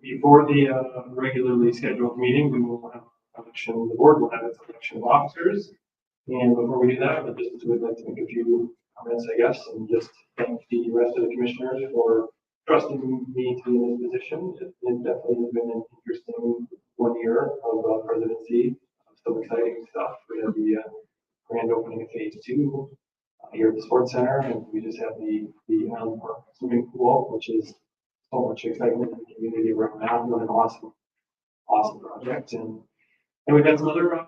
Before the regularly scheduled meeting, we will have election, the board will have its election of officers. And before we do that, I just would like to make a few comments, I guess, and just thank the rest of the commissioners for trusting me to be in this position. It definitely has been an interesting 1 year of presidency, some exciting stuff. We have the grand opening of phase 2 here at the sports center, and we just have the Island Park swimming pool, which is so much excitement in the community around that. What an awesome project, and we've had some other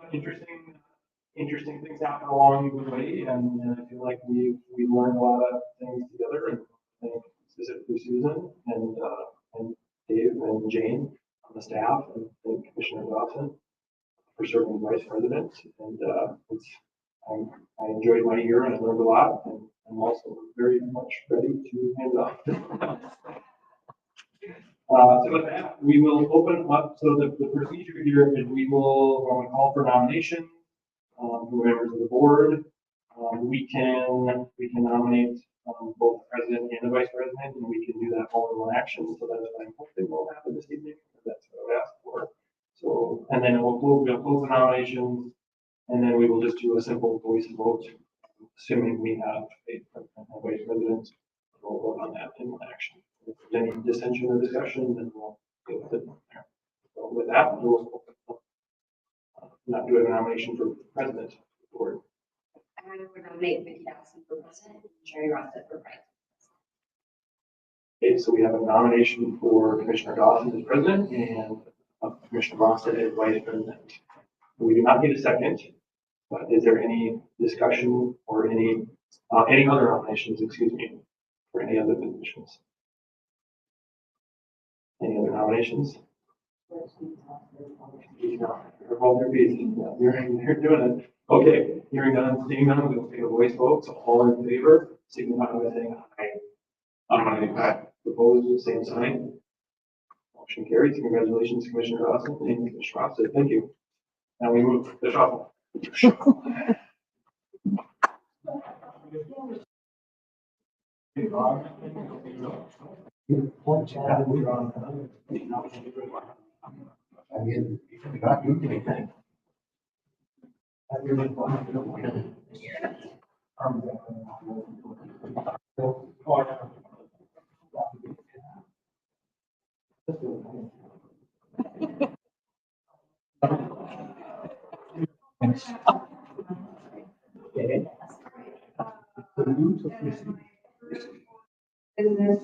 interesting things happen along the way, and I feel like we've learned a lot of things together, and I think specifically Susan and Dave and Jane on the staff, and Commissioner Dawson for serving as vice president, and I enjoyed my year and I learned a lot, and I'm also very much ready to hand it off. So with that, we will open up. So the procedure here is we will call for nomination for members of the board. We can nominate both the president and the vice president, and we can do that all in one action. So that's what I'm hoping will happen this evening. That's what I would ask for. So, and then we'll close the nominations, and then we will just do a simple voice vote, assuming we have a vice president. We'll vote on that in one action. If there's any dissension or discussion, then we'll deal with it there. So with that, we'll not do a nomination for president of the board. I would nominate Vicki Dawson for president and Jerry Rossett for vice. Okay, so we have a nomination for Commissioner Dawson as president and Commissioner Rossett as vice president. We do not need a second, but is there any discussion or any other nominations, excuse me, for any other positions? Any other nominations? You're doing it. Okay, hearing none, seeing none, we'll take a voice vote. So all in favor, signify by saying aye. Aye. Opposed, same sign. Motion carries. Congratulations, Commissioner Dawson and Commissioner Rossett. Thank you. Now we move to the shuffle. Business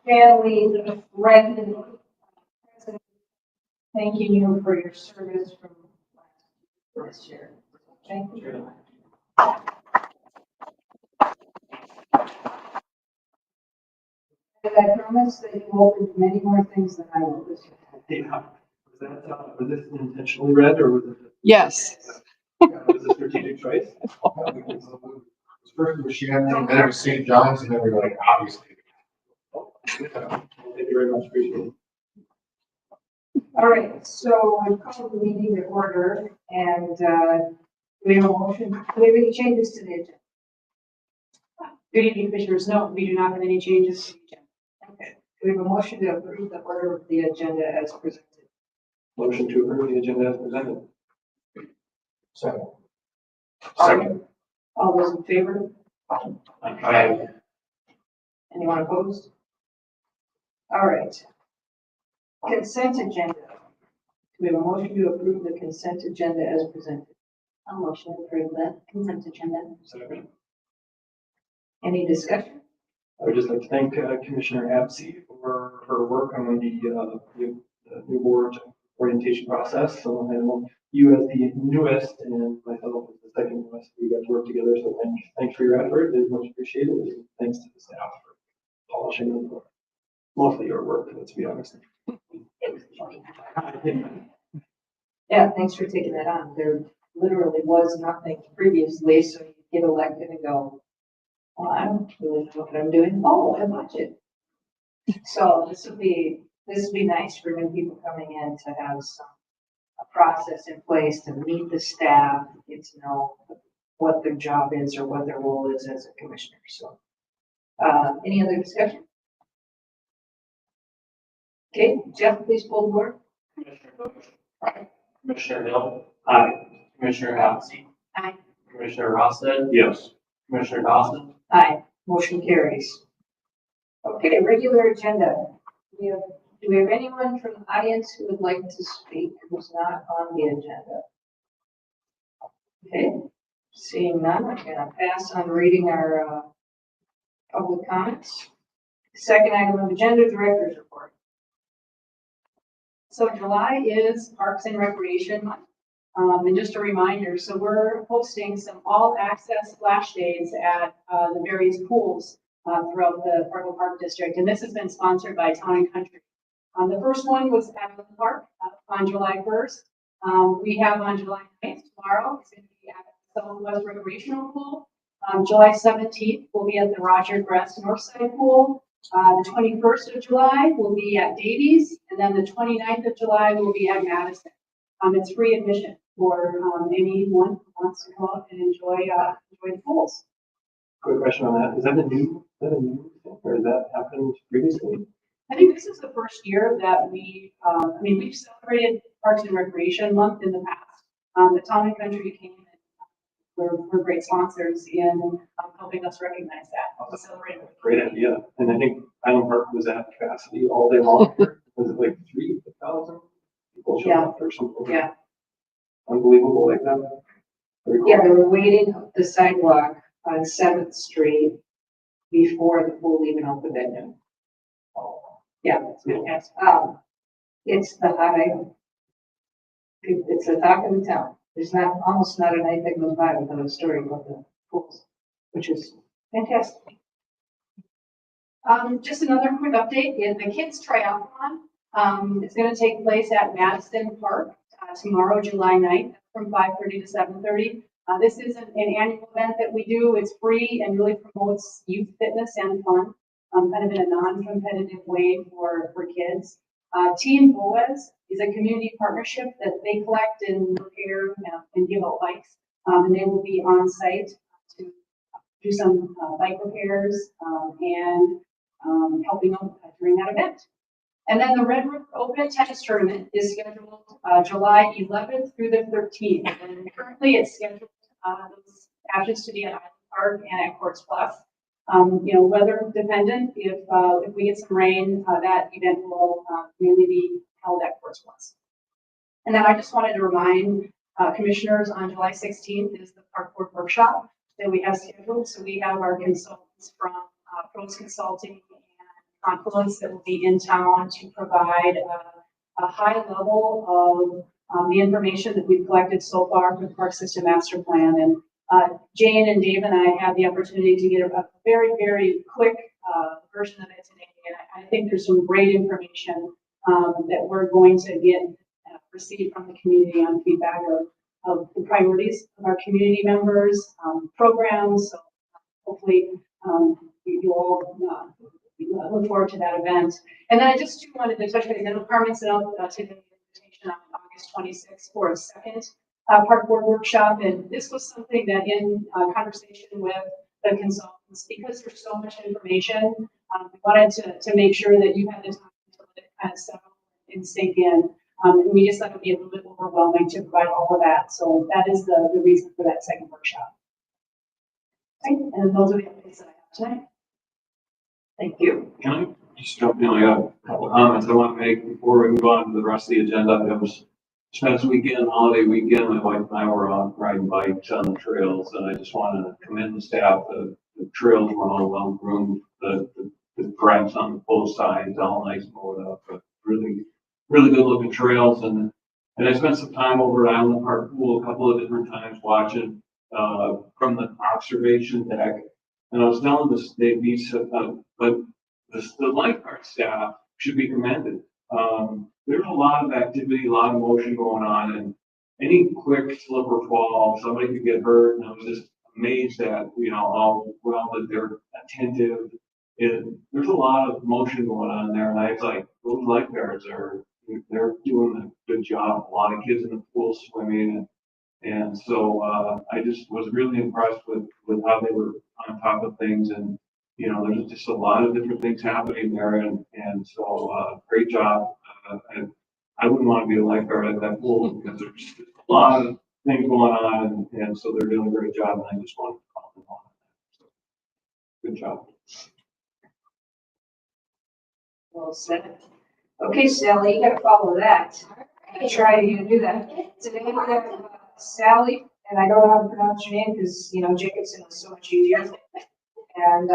family, resident, thanking you for your service from last year. Thank you. And I promise that you will open many more things than I will this year. Yeah. Was this intentionally read or was it? Yes. Was it a strategic choice? First was Shannon, then it was St. John's, and then we were like, obviously. Thank you very much. Appreciate it. All right, so I've called the meeting to order, and we have a motion. Do we have any changes to the agenda? Good evening, commissioners. No, we do not have any changes to the agenda. Okay. We have a motion to approve the order of the agenda as presented. Motion to approve the agenda as presented. Second. All those in favor? Aye. Anyone opposed? All right. Consent agenda. We have a motion to approve the consent agenda as presented. A motion to approve the consent agenda. Second. Any discussion? I would just like to thank Commissioner Absey for her work on the new board orientation process. So I know you as the newest and myself as the second newest, we got to work together. So thanks for your effort. It is much appreciated. And thanks to the staff for polishing mostly your work, let's be honest. Yeah, thanks for taking that on. There literally was nothing previously, so you get elected and go, well, I don't really know what I'm doing. Oh, I watch it. So this would be nice for new people coming in to have a process in place to meet the staff, get to know what their job is or what their role is as a commissioner. So, any other discussion? Okay, Jeff, please pull the board. Commissioner Bush. Aye. Commissioner Hill. Aye. Commissioner Halsey. Aye. Commissioner Rossett. Yes. Commissioner Dawson. Aye, motion carries. Okay, regular agenda. Do we have anyone from the audience who would like to speak who's not on the agenda? Okay, seeing none, I'm gonna pass on reading our public comments. Second item of agenda, director's report. So July is Parks and Recreation Month. And just a reminder, so we're hosting some all-access splash days at the various pools throughout the Fargo Park District. And this has been sponsored by Town and Country. The first one was at the park on July 1st. We have on July 9th, tomorrow, it's going to be at the Southwest Recreational Pool. July 17th, we'll be at the Roger Gress Northside Pool. The 21st of July will be at Davies, and then the 29th of July will be at Madison. It's free admission for anyone who wants to come out and enjoy the pools. Quick question on that. Is that a new thing, or has that happened previously? I think this is the first year that we've celebrated Parks and Recreation Month in the past. The Town and Country came and were great sponsors in helping us recognize that. To celebrate it. Great idea. And I think Island Park was at capacity all day long. Was it like 3,000 people showed up or something? Yeah. Unbelievable like that. Very cool. Yeah, they were waiting up the sidewalk on 7th Street before the pool even opened at noon. Yeah, it's fantastic. It's the hot item. It's the talk of the town. There's almost not a night that goes by without a story about the pools, which is fantastic. Just another quick update is the kids triathlon. It's going to take place at Madison Park tomorrow, July 9th, from 5:30 to 7:30. This is an annual event that we do. It's free and really promotes youth fitness and fun, kind of in a non-competitive way for kids. Team Boas is a community partnership that they collect and repair and give out bikes. And they will be on site to do some bike repairs and helping out during that event. And then the Red River Open Tennis Tournament is scheduled July 11th through the 13th. And currently it's scheduled those matches to be at Island Park and at Courts Plus. Weather dependent, if we get some rain, that event will mainly be held at Courts Plus. And then I just wanted to remind commissioners on July 16th is the Park Board Workshop that we have scheduled. So we have our consultants from Pros Consulting and Confluence that will be in town to provide a high level of the information that we've collected so far for the Park System Master Plan. And Jane and Dave and I had the opportunity to get a very, very quick version of it today. And I think there's some great information that we're going to get received from the community on feedback of the priorities of our community members, programs. So hopefully you all look forward to that event. And then I just wanted to touch base. I know Carmen sent out to the invitation on August 26th for a second Park Board Workshop. And this was something that in conversation with the consultants, because there's so much information, we wanted to make sure that you had the time to let it kind of settle and sink in. And we just thought it would be a little bit overwhelming to provide all of that. So that is the reason for that second workshop. Okay, and those are the updates that I have tonight. Thank you. Can I just jump in? I got a couple of comments I want to make before we move on to the rest of the agenda items. This past weekend, holiday weekend, my wife and I were out riding bikes on the trails, and I just want to commend the staff. The trails were all well groomed. The grass on both sides, all nice mowed up, but really good looking trails. And I spent some time over at Island Park Pool a couple of different times watching from the observation deck. And I was telling this, but the lifeguard staff should be commended. There's a lot of activity, a lot of motion going on, and any quick slip or fall, somebody could get hurt. And I was just amazed at, how well that they're attentive. There's a lot of motion going on there, and I was like, those lifeguards they're doing a good job. A lot of kids in the pool swimming, And so, I just was really impressed with how they were on top of things and, there's just a lot of different things happening there and so, great job. And I wouldn't want to be a lifeguard at that pool because there's just a lot of things going on and so they're doing a great job and I just wanted to comment on it. So, good job. Well said. Okay, Sally, you gotta follow that. I try to do that. Today we have Sally, and I don't know how to pronounce your name because, Jacobson is so much easier. And,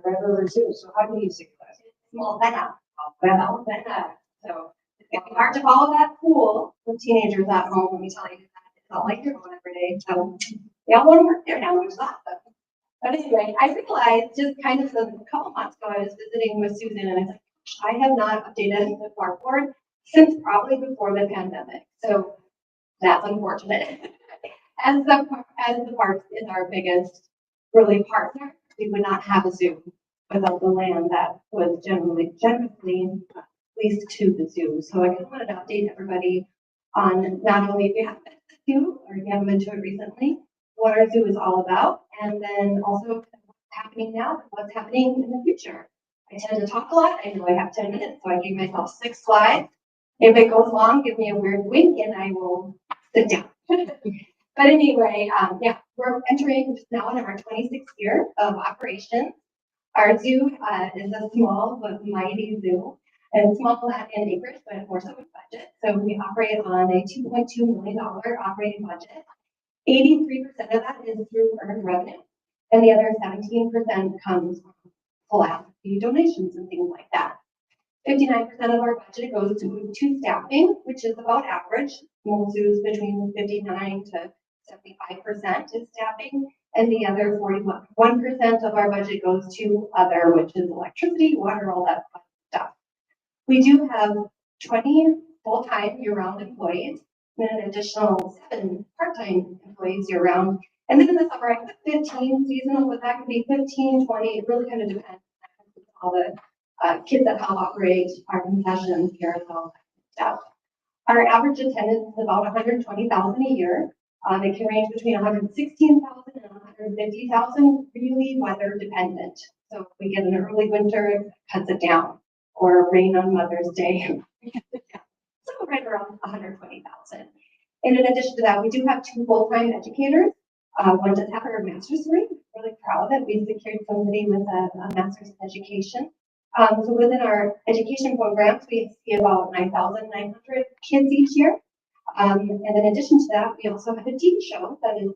River too, so how do you say that? Malvena. Malvena. Malvena. So it's gonna be hard to follow that pool with teenagers at home, let me tell you. It's not like you're going every day, so they all wanna work there now, which is awesome. But anyway, I realized just kind of a couple months ago, I was visiting with Susan and I was like, I have not updated the park board since probably before the pandemic. So that's unfortunate. As the park is our biggest really partner, we would not have a zoo without the land that was generally leased to the zoo. So I kind of wanted to update everybody on not only if you have been to the zoo or if you haven't been to it recently, what our zoo is all about, and then also what's happening now, and what's happening in the future. I tend to talk a lot. I know I have 10 minutes, so I gave myself 6 slides. If it goes long, give me a weird wink and I will sit down. But anyway, yeah, we're entering just now in our 26th year of operation. Our zoo is a small but mighty zoo, and small not in acreage, but more so in budget. So we operate on a $2.2 million operating budget. 83% of that is through earned revenue, and the other 17% comes from philanthropy, donations, and things like that. 59% of our budget goes to staffing, which is about average. Most zoos between 59 to 75% is staffing, and the other 41% of our budget goes to other, which is electricity, water, all that fun stuff. We do have 20 full-time year-round employees, and an additional 7 part-time employees year-round. And then in the summer, I put 15 seasonal, but that could be 15, 20, it really kind of depends on all the kids that help operate our concessions, carousel, stuff. Our average attendance is about 120,000 a year. It can range between 116,000 and 150,000, really weather dependent. So if we get an early winter, it cuts it down, or rain on Mother's Day, so right around 120,000. And in addition to that, we do have 2 full-time educators. One does have her master's degree. We're really proud that we secured somebody with a master's in education. So within our education programs, we see about 9,900 kids each year. And in addition to that, we also have a TV show that is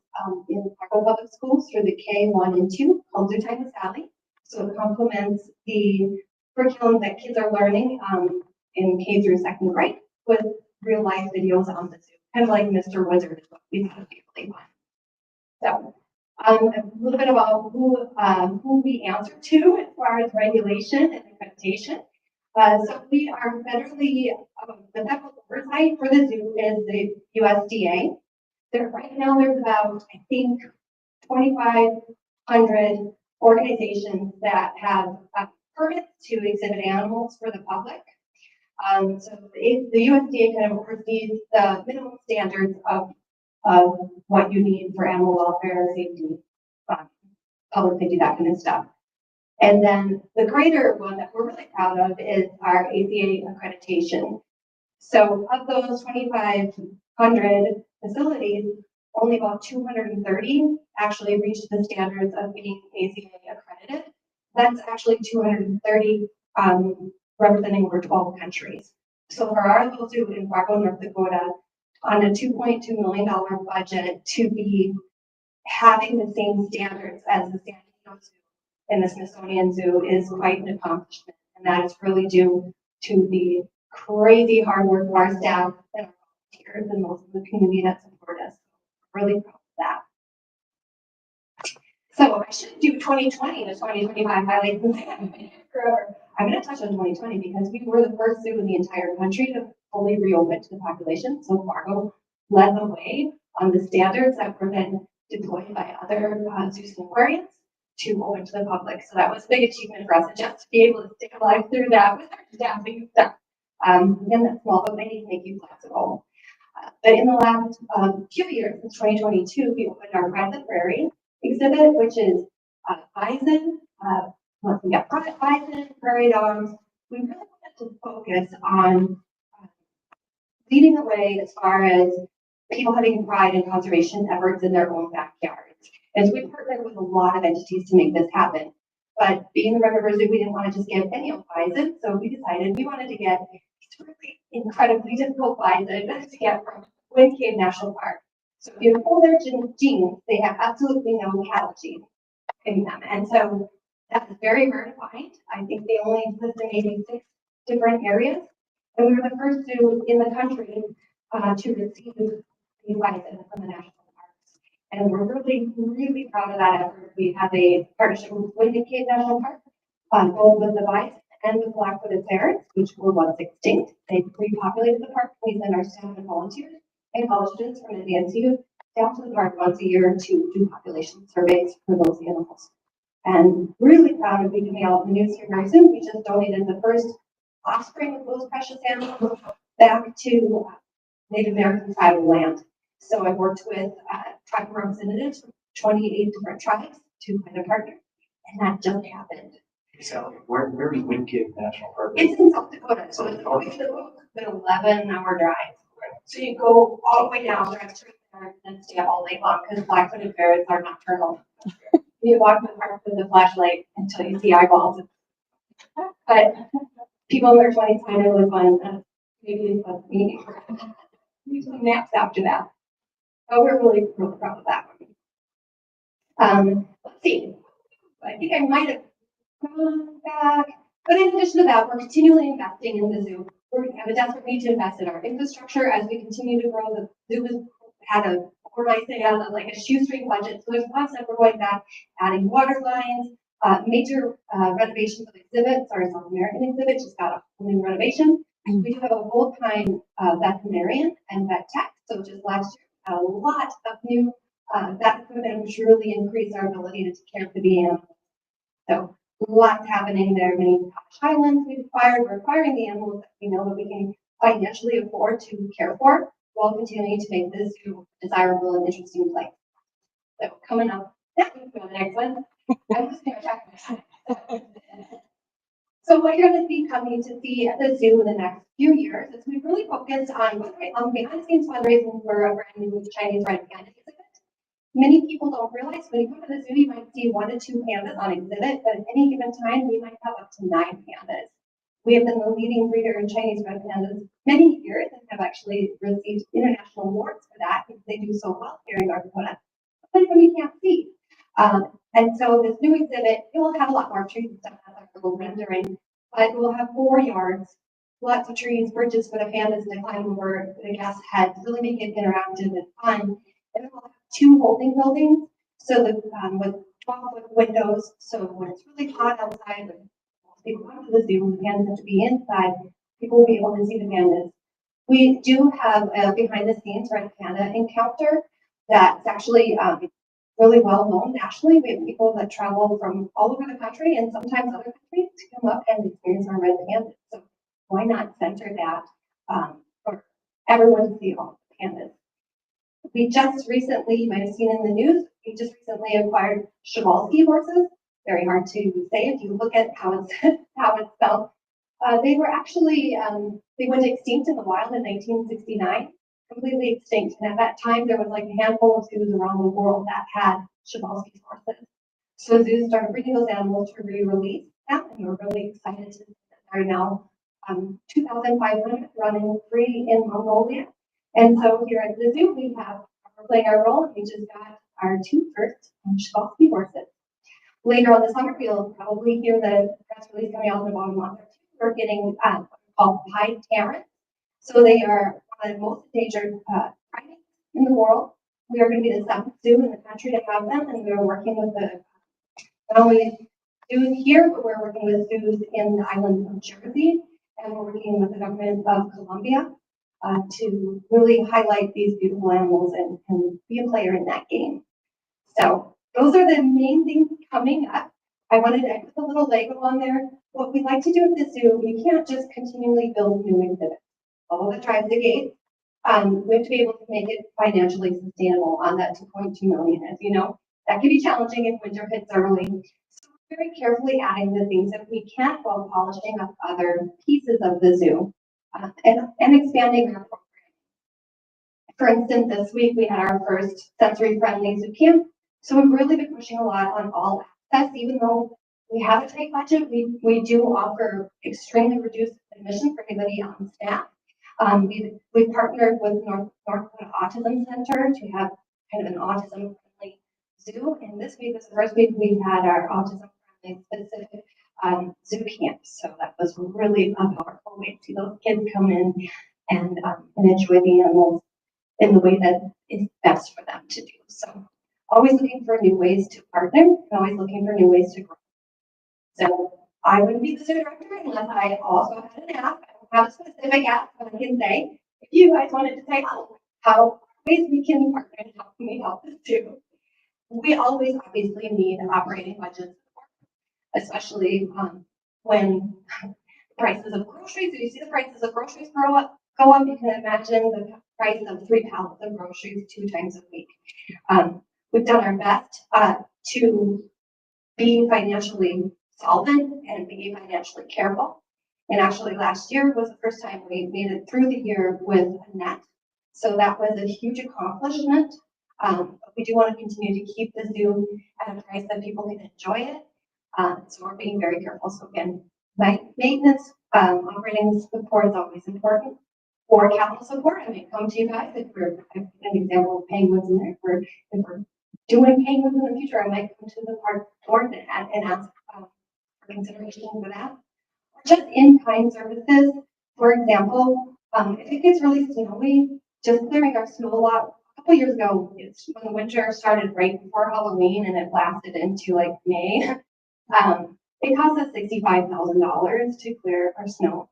in Fargo Public Schools through the K1 and 2 called Zoo Time with Sally. So it complements the curriculum that kids are learning in K through 2nd grade with real life videos on the zoo, kind of like Mr. Wizard is what we thought would be really fun. So a little bit about who we answer to as far as regulation and accreditation. So we are federally, the federal oversight for the zoo is the USDA. Right now there's about, I think, 2,500 organizations that have permits to exhibit animals for the public. So the USDA kind of oversees the minimum standards of what you need for animal welfare, safety, public safety, that kind of stuff. And then the greater one that we're really proud of is our ACA accreditation. So of those 2,500 facilities, only about 230 actually reach the standards of being ACA accredited. That's actually 230 representing over 12 countries. So for our little zoo in Fargo, North Dakota, on a $2.2 million budget to be having the same standards as the San Diego Zoo and the Smithsonian Zoo is quite an accomplishment. And that is really due to the crazy hard work of our staff and our volunteers and most of the community that support us. Really proud of that. So I should do 2020 to 2025 highlights forever. I'm going to touch on 2020 because we were the first zoo in the entire country to fully reopen to the population. So Fargo led the way on the standards that were then deployed by other zoos and aquariums to open to the public. So that was a big achievement for us, and just to be able to stay alive through that with our staffing stuff. Again, that's small, but many make you flexible. But in the last few years, since 2022, we opened our private prairie exhibit, which is bison, we got bison, prairie dogs. We really wanted to focus on leading the way as far as people having pride in conservation efforts in their own backyards. And so we partnered with a lot of entities to make this happen. But being the Red River Zoo, we didn't want to just get any old bison, so we decided we wanted to get these really incredibly difficult bison to get from Wind Cave National Park. So if you pull their genes, they have absolutely no cattle genes in them. And so that's very rare to find. I think they only exist in maybe 6 different areas. And we were the first zoo in the country to receive these bison from the national parks. And we're really, really proud of that effort. We have a partnership with Wind Cave National Park, both with the bison and with black-footed ferrets, which were once extinct. They repopulated the park. We send our staff and volunteers and college students from advanced youth down to the park once a year to do population surveys for those animals. And really proud of being coming out in the news here very soon. We just donated the first offspring of those precious animals back to Native American tribal land. So I've worked with tribal representatives from 28 different tribes to find a partner, and that just happened. Sally, where's Wind Cave National Park? It's in South Dakota, so it's always an 11-hour drive. So you go all the way down, drive through there, and stay up all day long because black-footed ferrets are nocturnal. You walk in the park with a flashlight until you see eyeballs. But people in their 20s find it really fun. Maybe it's a meeting. Usually naps after that. But we're really, really proud of that one. Let's see. I think I might have gone back. But in addition to that, we're continually investing in the zoo. We have a desperate need to invest in our infrastructure as we continue to grow. The zoo has had a, what I say, like a shoestring budget. So there's lots that we're going back, adding water lines, major renovations of exhibits. Our South American exhibit just got a whole new renovation. We do have a full-time veterinarian and vet tech. So just last year, a lot of new vet equipment, which really increased our ability to take care of the animals. So lots happening there. Many highlands we've acquired. We're acquiring the animals that we know that we can financially afford to care for, while continuing to make this zoo a desirable and interesting place. So coming up, that would be the next one. I'm just going to check myself. So what you're going to be coming to see at the zoo in the next few years is we've really focused on behind the scenes fundraising for a brand new Chinese red panda exhibit. Many people don't realize when you go to the zoo, you might see 1 to 2 pandas on exhibit, but at any given time, we might have up to 9 pandas. We have been the leading breeder in Chinese red pandas many years and have actually received international awards for that because they do so well here in North Dakota. But you can't see. And so this new exhibit, it will have a lot more trees and stuff as our little rendering, but it will have 4 yards, lots of trees, bridges for the pandas to climb over the guest heads, really make it interactive and fun. And it will have 2 holding buildings, so that with 12-foot windows, so when it's really hot outside, when people come to the zoo, the pandas have to be inside, people will be able to see the pandas. We do have a behind the scenes red panda encounter that's actually really well known nationally. We have people that travel from all over the country and sometimes other countries to come up and experience our red pandas. So why not center that for everyone to see all the pandas? We just recently, you might have seen in the news, we just recently acquired Przewalski horses. Very hard to say if you look at how it's spelled. They were actually, they went extinct in the wild in 1969. Completely extinct. And at that time, there was like a handful of zoos around the world that had Przewalski horses. So zoos started breeding those animals to re-release them, and we're really excited to there are now 2,500 running free in Mongolia. And so here at the zoo, we're playing our role, and we just got our 2 first Przewalski horses. Later on this summer, you'll probably hear the press release coming out in about a month or 2. We're getting called pied Terrans. So they are one of the most endangered primates in the world. We are going to be the 7th zoo in the country to have them, and we're working with not only zoos here, but we're working with zoos in the island of Jersey, and we're working with the government of Colombia to really highlight these beautiful animals and be a player in that game. So those are the main things coming up. I wanted to put a little Lego on there. What we like to do at the zoo, you can't just continually build new exhibits. Follow the drive the gate. We have to be able to make it financially sustainable on that 2.2 million. As you know, that can be challenging if winter hits early. So we're very carefully adding the things that we can't while polishing up other pieces of the zoo and expanding our program. For instance, this week we had our first sensory-friendly zoo camp. So we've really been pushing a lot on all access, even though we have a tight budget, we do offer extremely reduced admission for anybody on staff. We've partnered with North Dakota Autism Center to have kind of an autism-friendly zoo. And this week was the first week we had our autism-friendly specific zoo camp. So that was really a powerful way to see those kids come in and enjoy the animals in the way that is best for them to do. So always looking for new ways to partner and always looking for new ways to grow. So I wouldn't be the zoo director unless I also had an app. I don't have a specific app, but I can say, if you guys wanted to say, oh, how ways we can partner and how can we help this too. We always obviously need operating budgets, especially when prices of groceries, if you see the prices of groceries go up, you can imagine the price of 3 pallets of groceries 2 times a week. We've done our best to be financially solvent and be financially careful. And actually last year was the first time we made it through the year with a net. So that was a huge accomplishment. But we do want to continue to keep the zoo at a price that people can enjoy it. So we're being very careful. So again, maintenance, operating support is always important. Or capital support, I may come to you guys if we're an example of penguins in there. If we're doing penguins in the future, I might come to the park board and ask for consideration for that. Or just in-kind services. For example, if it gets really snowy, just clearing our snow lot. A couple years ago, it's when the winter started right before Halloween and it lasted into like May. It cost us $65,000 to clear our snow.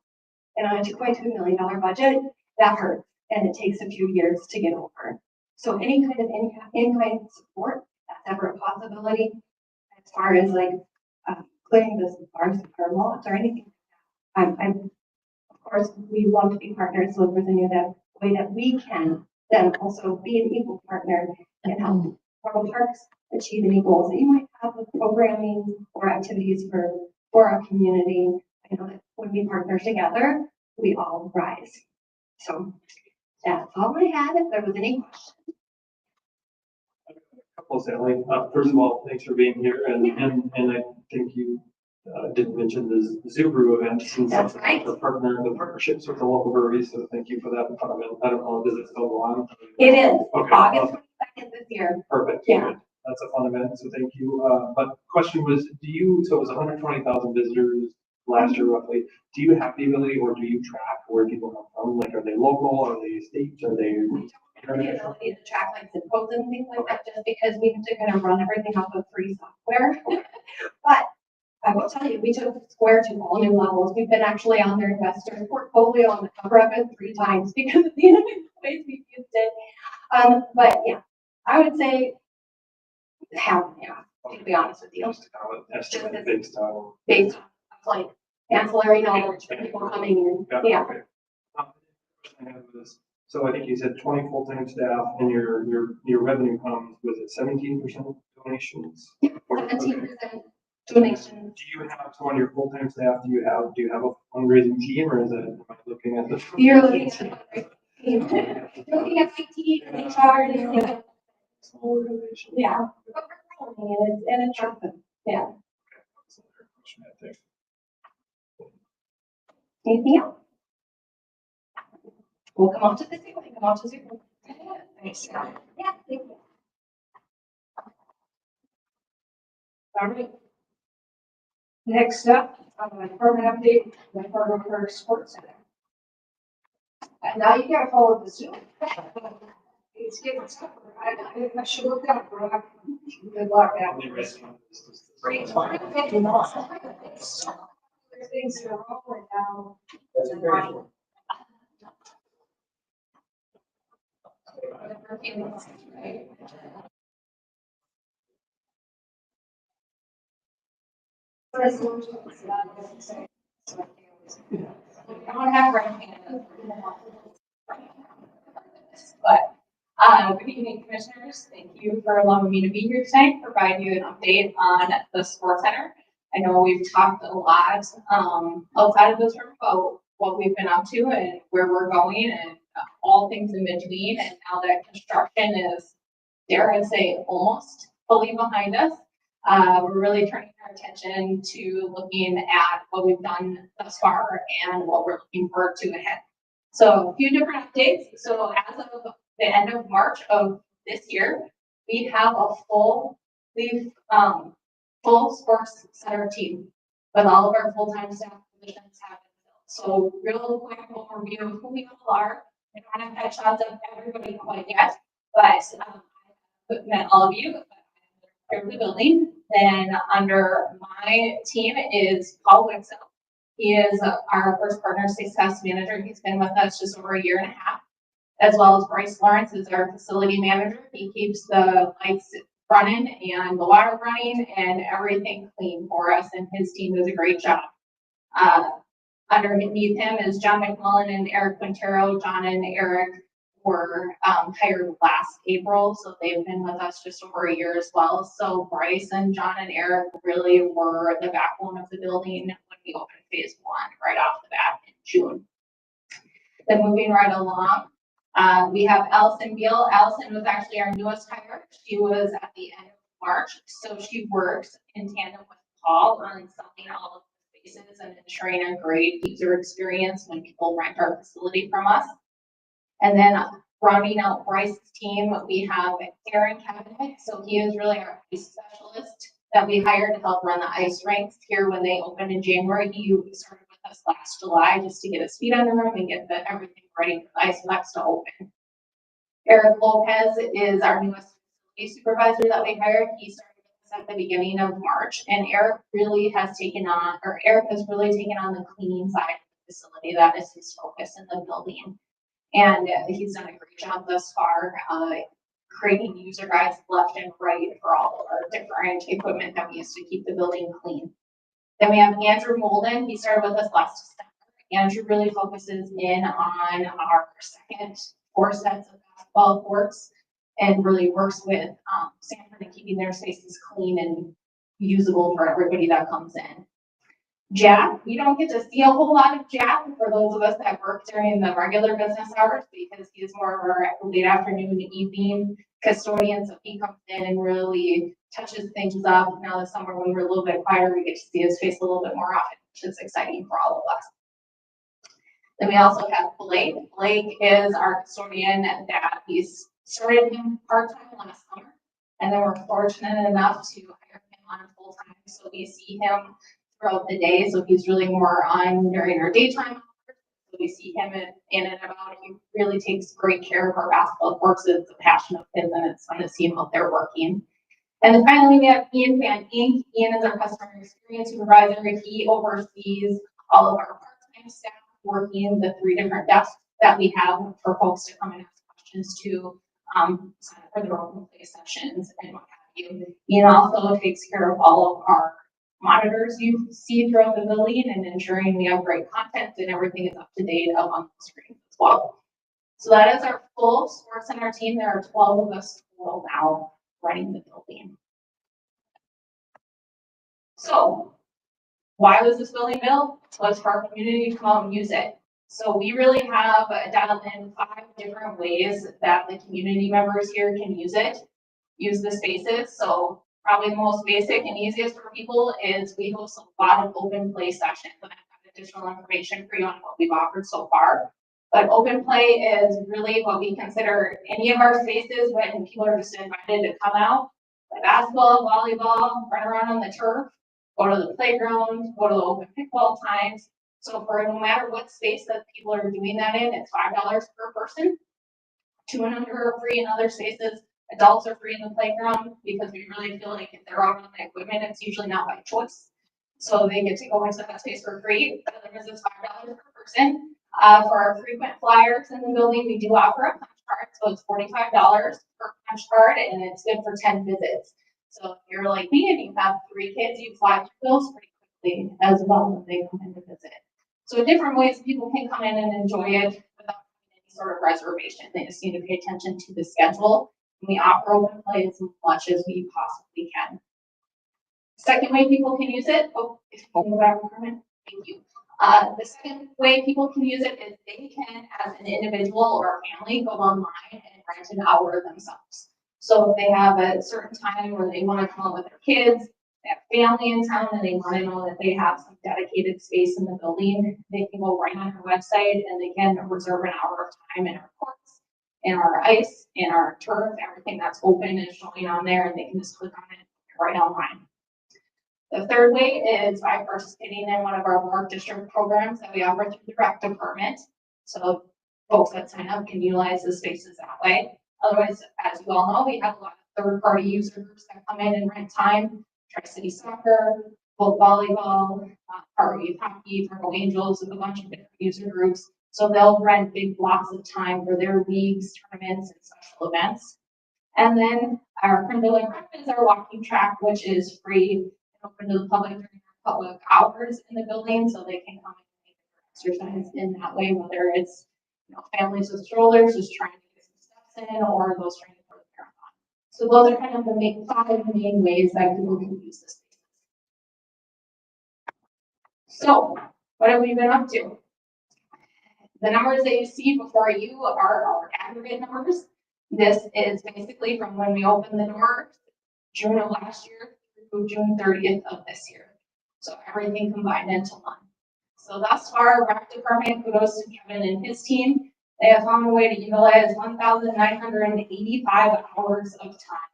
And on a $2.2 million budget, that hurts, and it takes a few years to get over. So any kind of in-kind support, that's ever a possibility, as far as like clearing the bars or lots or anything. Of course, we want to be partners, so if there's any way that we can then also be an equal partner and help Fargo Parks achieve any goals that you might have with programming or activities for our community. I know that when we partner together, we all rise. So that's all I had. If there was any questions. Couple, Sally. First of all, thanks for being here, and I think you didn't mention the Subaru event since That's right. the partnerships with the local breweries. So thank you for that. I don't know, does it still go on? It is Okay. August 22nd this year. Perfect. Yeah. Good. That's a fun event. So thank you. But question was, so it was 120,000 visitors last year roughly. Do you have the ability, or do you track where people come from? Like, are they local? Are they state? Are they? The ability to track like zip codes and things like that, just because we have to kind of run everything off of free software. But I will tell you, we took Square to all new levels. We've been actually on their investor portfolio on the cover of it 3 times because of the innovative ways we've used it. But yeah, I would say half and half, to be honest with you. Just kind of estimate based on. Based on like ancillary knowledge for people coming in. Yeah. Okay. I have this. So I think you said 20 full-time staff, and your revenue comes, was it 17% donations? 17% donations. Do you have, so on your full-time staff, do you have a fundraising team, or is it, am I looking at the? You're looking at you're looking at IT and HR and Small organization. yeah. But we're growing and it's happened. Yeah. Anything else? We'll come on to the Zoom. Come on to Zoom. Thanks. Yeah, thank you. All right. Next up, program update, the Fargo Park Sports Center. And now you gotta follow the Zoom. It's getting tougher. I should look out for that. Good luck out there. Great. Things are rolling now. I don't have right hand. but, good evening, commissioners. Thank you for allowing me to be here tonight, provide you an update on the sports center. I know we've talked a lot, outside of this room about what we've been up to and where we're going and all things in between. And now that construction is, dare I say, almost fully behind us, we're really turning our attention to looking at what we've done thus far and what we're looking forward to ahead. So a few different updates. So as of the end of March of this year, we have a full sports center team with all of our full-time staff positions have been filled. So real quick overview of who we all are. I don't have headshots of everybody quite yet, but I've met all of you of the building. Then under my team is Paul Wixel. He is our first partner success manager. He's been with us just over a year and a half, as well as Bryce Lawrence is our facility manager. He keeps the lights running and the water running and everything clean for us, and his team does a great job. Underneath him is John McMullen and Eric Quintero. John and Eric were hired last April, so they've been with us just over a year as well. So Bryce and John and Eric really were the backbone of the building when we opened phase one right off the bat in June. Then moving right along, we have Allison Beal. Allison was actually our newest hire. She was at the end of March, so she works in tandem with Paul on selling all of the spaces and ensuring a great user experience when people rent our facility from us. And then rounding out Bryce's team, we have Aaron Cabinet. So he is really our ice specialist that we hired to help run the ice rinks here when they opened in January. He started with us last July just to get his feet on the room and get everything ready for the ice box to open. Eric Lopez is our newest facility supervisor that we hired. He started with us at the beginning of March, and Eric has really taken on the cleaning side of the facility. That is his focus in the building. And he's done a great job thus far, creating user guides left and right for all of our different equipment that we use to keep the building clean. Then we have Andrew Molden. He started with us last December. Andrew really focuses in on our second 4 sets of basketball courts and really works with Sanford in keeping their spaces clean and usable for everybody that comes in. Jack, you don't get to see a whole lot of Jack for those of us that work during the regular business hours because he's more of our late afternoon, evening custodian. So he comes in and really touches things up. Now this summer when we're a little bit quieter, we get to see his face a little bit more often, which is exciting for all of us. Then we also have Blake. Blake is our custodian that we started him part-time last summer. And then we're fortunate enough to hire him on full-time. So we see him throughout the day, so he's really more on during our daytime hours. So we see him in and about. He really takes great care of our basketball courts. It's a passion of his, and it's fun to see him out there working. And then finally, we have Ian Van Ink. Ian is our customer experience supervisor. He oversees all of our part-time staff working the 3 different desks that we have for folks to come and ask questions to, sign up for their open play sessions and what have you. Ian also takes care of all of our monitors you see throughout the building and ensuring we have great content and everything is up to date up on the screen as well. So that is our full sports center team. There are 12 of us total now running the building. So why was this building built? Was for our community to come out and use it. So we really have dialed in 5 different ways that the community members here can use the spaces. So probably the most basic and easiest for people is we host a lot of open play sessions, and I've got additional information for you on what we've offered so far. But open play is really what we consider any of our spaces when people are just invited to come out, play basketball, volleyball, run around on the turf, go to the playground, go to the open pickleball times. So for no matter what space that people are doing that in, it's $5 per person. 2 and under are free in other spaces. Adults are free in the playground because we really feel like if they're out on the equipment, it's usually not by choice. So they get to go into that space for free. Otherwise, it's $5 per person. For our frequent flyers in the building, we do offer a punch card. So it's $45 per punch card, and it's good for 10 visits. So if you're like me and you have 3 kids, you fly through those pretty quickly as well when they come in to visit. So different ways people can come in and enjoy it without any sort of reservation. They just need to pay attention to the schedule. And we offer open play as much as we possibly can. Second way people can use it, if you can go back a minute, thank you. The second way people can use it is they can, as an individual or a family, go online and rent an hour themselves. So if they have a certain time where they want to come out with their kids, they have family in town, and they want to know that they have some dedicated space in the building, they can go right on our website and they can reserve an hour of time in our courts, in our ice, in our turf, everything that's open is showing on there, and they can just click on it right online. The third way is by participating in one of our park district programs that we offer through the rec department. So folks that sign up can utilize the spaces that way. Otherwise, as you all know, we have a lot of third-party user groups that come in and rent time. Tri-City Soccer, both volleyball, Fargo Youth Hockey, Fargo Angels, with a bunch of different user groups. So they'll rent big blocks of time for their leagues, tournaments, and special events. And then our Creme de la Creme is our walking track, which is free, open to the public during public hours in the building, so they can come and make exercise in that way, whether it's families with strollers just trying to get some steps in, or those trying to throw the marathon. So those are kind of the five main ways that people can use this space. So what have we been up to? The numbers that you see before you are our aggregate numbers. This is basically from when we opened the door, June of last year, through June 30th of this year. So everything combined into one. So thus far, rec department, kudos to Kevin and his team. They have found a way to utilize 1,985 hours of time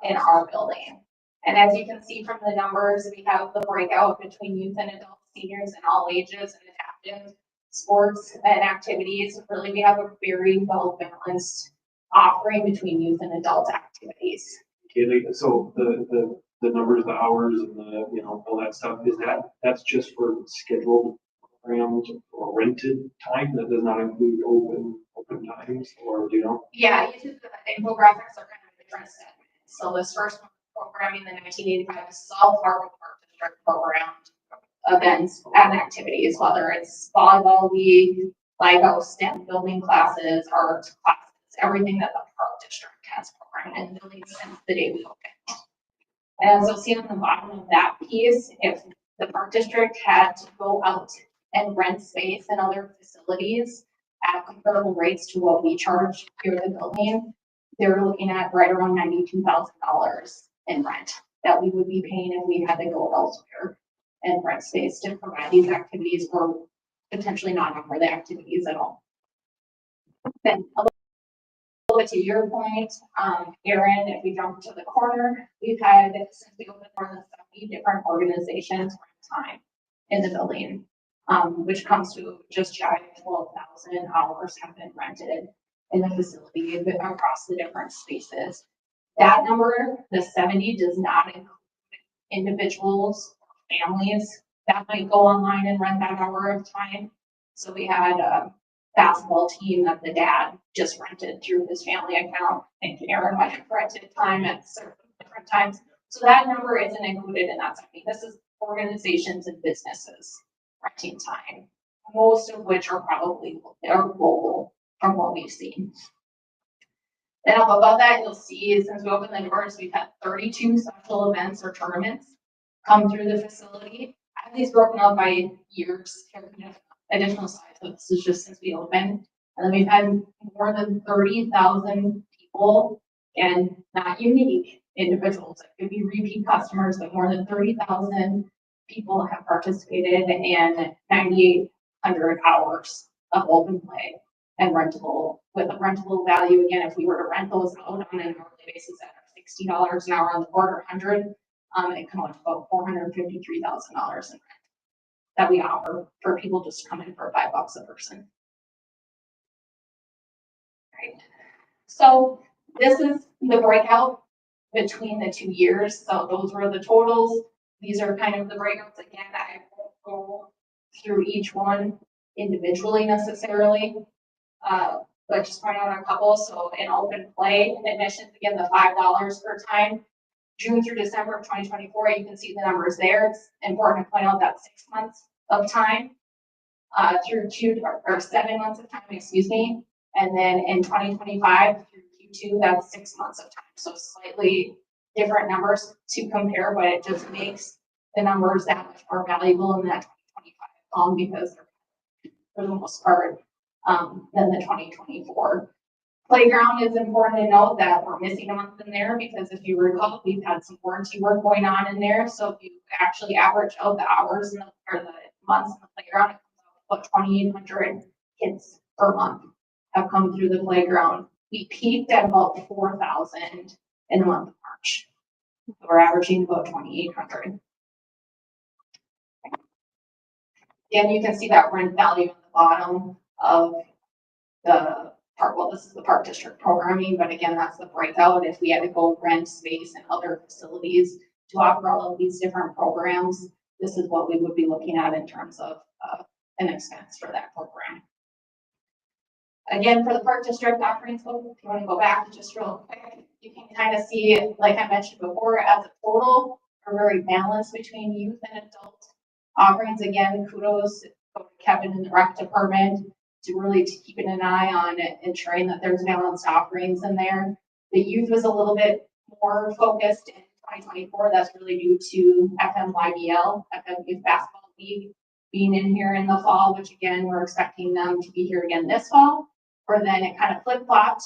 in our building. And as you can see from the numbers, we have the breakout between youth and adult, seniors, and all ages, and adaptive sports and activities. Really, we have a very well-balanced offering between youth and adult activities. Okay, so the numbers, the hours, and the, all that stuff, that's just for scheduled programs or rented time? That does not include open times, or do you know? Yeah, each of the infographics are kind of different segments. So this first one, programming the 1985 South Fargo Park District program events and activities, whether it's volleyball league, LIGO, STEM building classes, art classes, everything that the park district has programmed in the building since the day we opened. And as you'll see on the bottom of that piece, if the park district had to go out and rent space in other facilities at comparable rates to what we charge here at the building, they're looking at right around $92,000 in rent that we would be paying if we had to go elsewhere and rent space to provide these activities, or potentially not offer the activities at all. Then a little bit to your point, Aaron, if we jump to the corner, we've had, since we opened, more than 70 different organizations rent time in the building, which comes to just shy of 12,000 hours have been rented in the facility across the different spaces. That number, the 70, does not include individuals or families that might go online and rent that hour of time. So we had a basketball team that the dad just rented through his family account, and Aaron might have rented time at certain different times. So that number isn't included in that 70. This is organizations and businesses renting time, most of which are probably local from what we've seen. Then up above that, you'll see since we opened the doors, we've had 32 special events or tournaments come through the facility. I have these broken up by years, additional slides, but this is just since we opened. And then we've had more than 30,000 people, and not unique individuals. It could be repeat customers, but more than 30,000 people have participated in 9,800 hours of open play and rentable, with a rentable value. Again, if we were to rent those out on an hourly basis at $60 an hour on the quarter, 100, it comes out to about $453,000 in rent that we offer for people just to come in for $5 a person. Right. So this is the breakout between the 2 years. So those were the totals. These are kind of the breakouts. Again, I won't go through each one individually necessarily, but just point out a couple. So in open play admissions, again, the $5 per time, June through December of 2024, you can see the numbers there. It's important to point out that 6 months of time through 7 months of time, excuse me. And then in 2025 through Q2, that's 6 months of time. So slightly different numbers to compare, but it just makes the numbers that much more valuable in that 2025 column because they're for the most part than the 2024. Playground is important to note that we're missing a month in there because if you recall, we've had some warranty work going on in there. So if you actually average out the hours or the months in the playground, it comes out about 2,800 kids per month have come through the playground. We peaked at about 4,000 in the month of March. So we're averaging about 2,800. Again, you can see that rent value at the bottom of the park. Well, this is the park district programming, but again, that's the breakout. If we had to go rent space and other facilities to offer all of these different programs, this is what we would be looking at in terms of an expense for that program. Again, for the park district offerings, if you want to go back just real quick, you can kind of see, like I mentioned before, as a total, we're very balanced between youth and adult offerings. Again, kudos to Kevin in the rec department to really keeping an eye on it, ensuring that there's balanced offerings in there. The youth was a little bit more focused in 2024. That's really due to FMYBL, FM Youth Basketball League, being in here in the fall, which again, we're expecting them to be here again this fall. Or then it kind of flip-flopped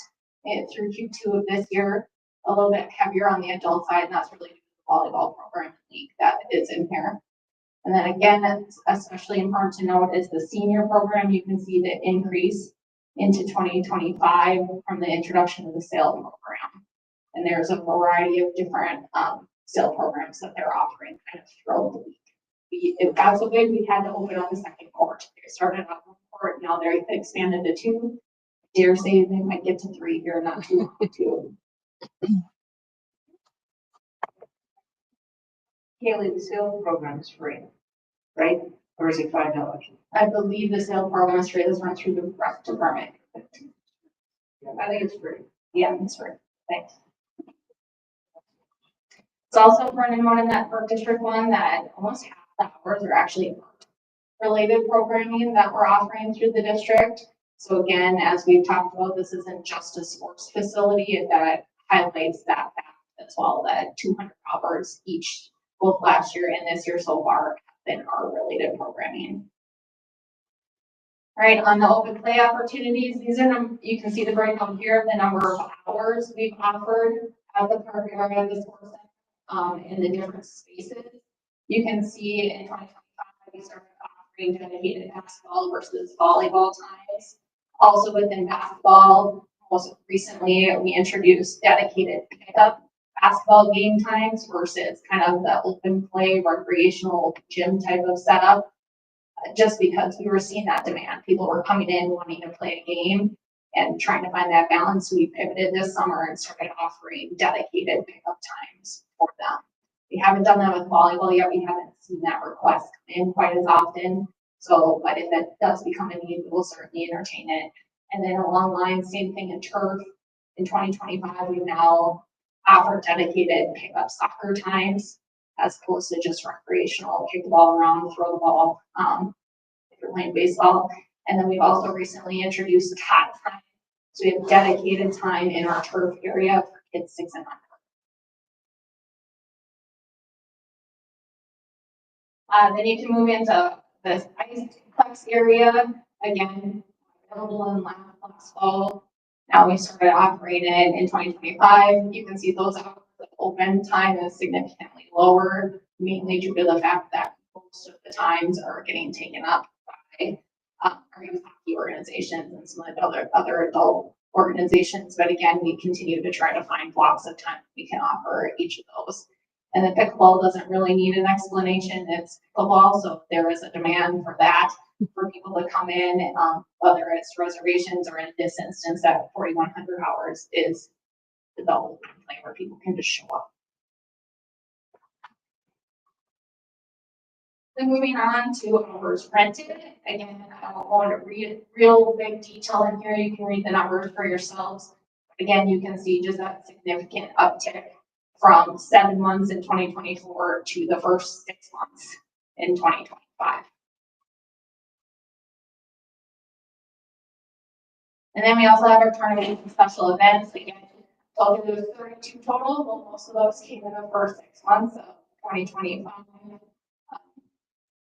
through Q2 of this year, a little bit heavier on the adult side, and that's really due to the volleyball program league that is in here. And then again, it's especially important to note is the senior program. You can see the increase into 2025 from the introduction of the SAIL program. And there's a variety of different SAIL programs that they're offering kind of throughout the week. If that's the way we had to open up the second court. They started out one court, now they're expanded to 2. Dare say they might get to 3 here, not too long too. Haley, the sales program is free, right? Or is it $5? I believe the sale program is free. This runs through the rec department. I think it's free. Yeah, it's free. Thanks. It's also for anyone in that park district one that almost half the hours are actually related programming that we're offering through the district. So again, as we've talked about, this isn't just a sports facility. That highlights that fact as well, that 200 hours each, both last year and this year so far, have been our related programming. All right, on the open play opportunities, these are, you can see the breakdown here of the number of hours we've offered at the park area of the sports center in the different spaces. You can see in 2025, we started offering dedicated basketball versus volleyball times. Also within basketball, most recently, we introduced dedicated pickup basketball game times versus kind of the open play recreational gym type of setup. Just because we were seeing that demand. People were coming in wanting to play a game and trying to find that balance. We pivoted this summer and started offering dedicated pickup times for them. We haven't done that with volleyball yet. We haven't seen that request come in quite as often. So, but if that does become a need, we'll certainly entertain it. And then along lines, same thing in turf. In 2025, we've now offered dedicated pickup soccer times as opposed to just recreational, kick the ball around, throw the ball, if you're playing baseball. And then we've also recently introduced cat time. So we have dedicated time in our turf area for kids 6 and under. Then you can move into this iceplex area. Again, available in last fall. Now we started operating in 2025. You can see those hours of open time is significantly lower, mainly due to the fact that most of the times are getting taken up by our youth hockey organizations and some of the other adult organizations. But again, we continue to try to find blocks of time we can offer each of those. And the pickleball doesn't really need an explanation. It's pickleball, so if there is a demand for that, for people to come in, whether it's reservations or in this instance, that 4,100 hours is the whole thing where people can just show up. Then moving on to hours rented. Again, I don't want to read real big detail in here. You can read the numbers for yourselves. Again, you can see just that significant uptick from 7 months in 2024 to the first 6 months in 2025. 5. And then we also have our tournament and special events. Again, told you there was 32 total. Well, most of those came in the first 6 months of 2025.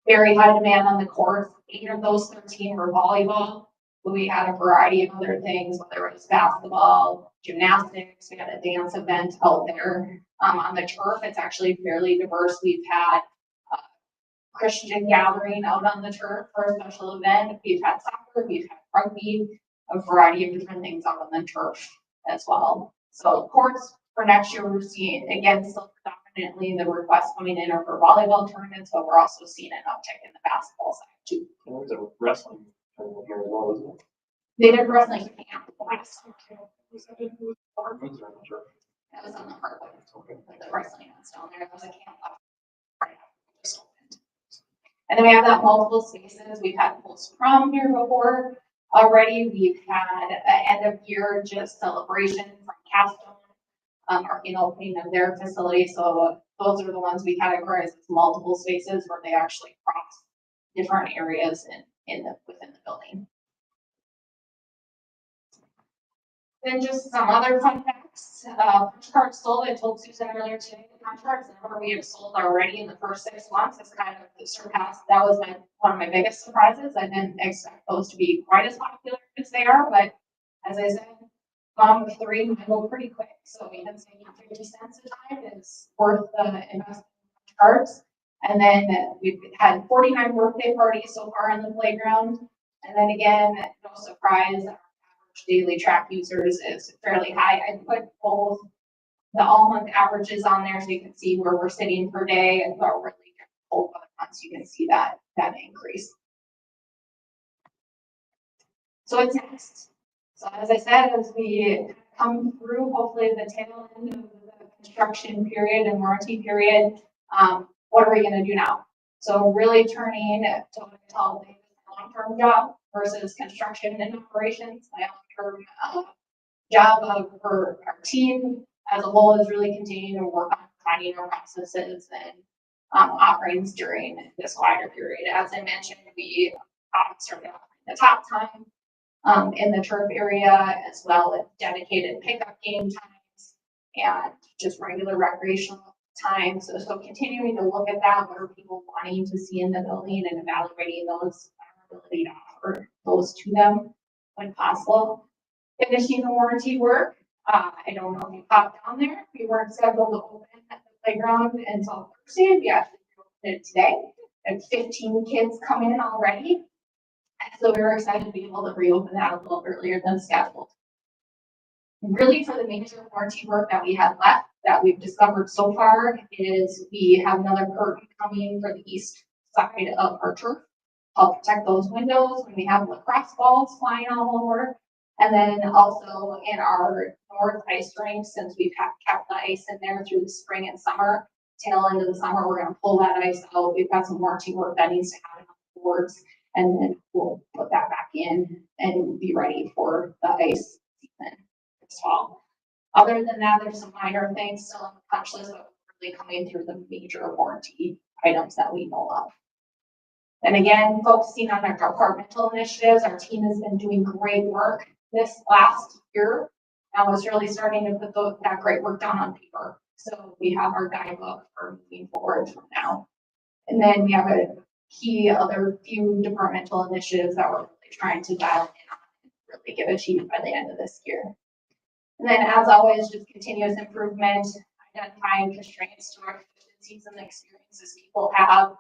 Very high demand on the courts. 8 of those 13 were volleyball. But we had a variety of other things, whether it was basketball, gymnastics. We had a dance event out there. On the turf, it's actually fairly diverse. We've had Christian gathering out on the turf for a special event. We've had soccer, we've had rugby, a variety of different things out on the turf as well. So courts for next year, we're seeing, again, still predominantly the requests coming in are for volleyball tournaments, but we're also seeing an uptick in the basketball side too. There's a wrestling tournament here as well, isn't it? They did wrestling camp last summer. Was that in the hardwoods or on the turf? That was on the hardwood. Okay. Like the wrestling was down there. That was a camp up right after it just opened. And then we have that multiple spaces. We've had post prom here before already. We've had an end of year just celebration from Capstone, our opening of their facility. So those are the ones we categorize as multiple spaces where they actually cross different areas within the building. Then just some other fun facts. Punch cards sold. I told Susan earlier today, the punch cards number we have sold already in the first 6 months has kind of surpassed. That was one of my biggest surprises. I didn't expect those to be quite as popular as they are, but as I said, mom of 3 might go pretty quick. So even saving 50 cents a time is worth the investment in punch cards. And then we've had 49 birthday parties so far on the playground. And then again, no surprise, daily track users is fairly high. I put both the all month averages on there so you can see where we're sitting per day, and but really both other months you can see that increase. So what's next? So as I said, as we come through hopefully the tail end of the construction period and warranty period, what are we going to do now? So really turning to what I call a long-term job versus construction and operations. My long-term job for our team as a whole is really continuing to work on finding our processes and offerings during this quieter period. As I mentioned, we started offering the top time in the turf area, as well as dedicated pickup game times and just regular recreational time. So continuing to look at that, what are people wanting to see in the building and evaluating those, our ability to offer those to them when possible. Finishing the warranty work. I don't know if you popped down there. We weren't scheduled to open at the playground until Thursday. We actually opened it today. And 15 kids come in already. So we were excited to be able to reopen that a little earlier than scheduled. Really, for the major warranty work that we have left, that we've discovered so far, is we have another curtain coming for the east side of our turf, help protect those windows when we have lacrosse balls flying all over. And then also in our north ice rink, since we've kept the ice in there through the spring and summer, tail end of the summer, we're going to pull that ice out. We've got some warranty work that needs to happen on the boards, and then we'll put that back in and be ready for the ice season this fall. Other than that, there's some minor things still on the punch list, but really coming through the major warranty items that we know of. And again, focusing on our departmental initiatives, our team has been doing great work this last year. I was really starting to put that great work down on paper. So we have our guidebook for moving forward from now. And then we have a key other few departmental initiatives that we're really trying to dial in on and really get achieved by the end of this year. And then as always, just continuous improvement, identifying constraints to our efficiencies and the experiences people have.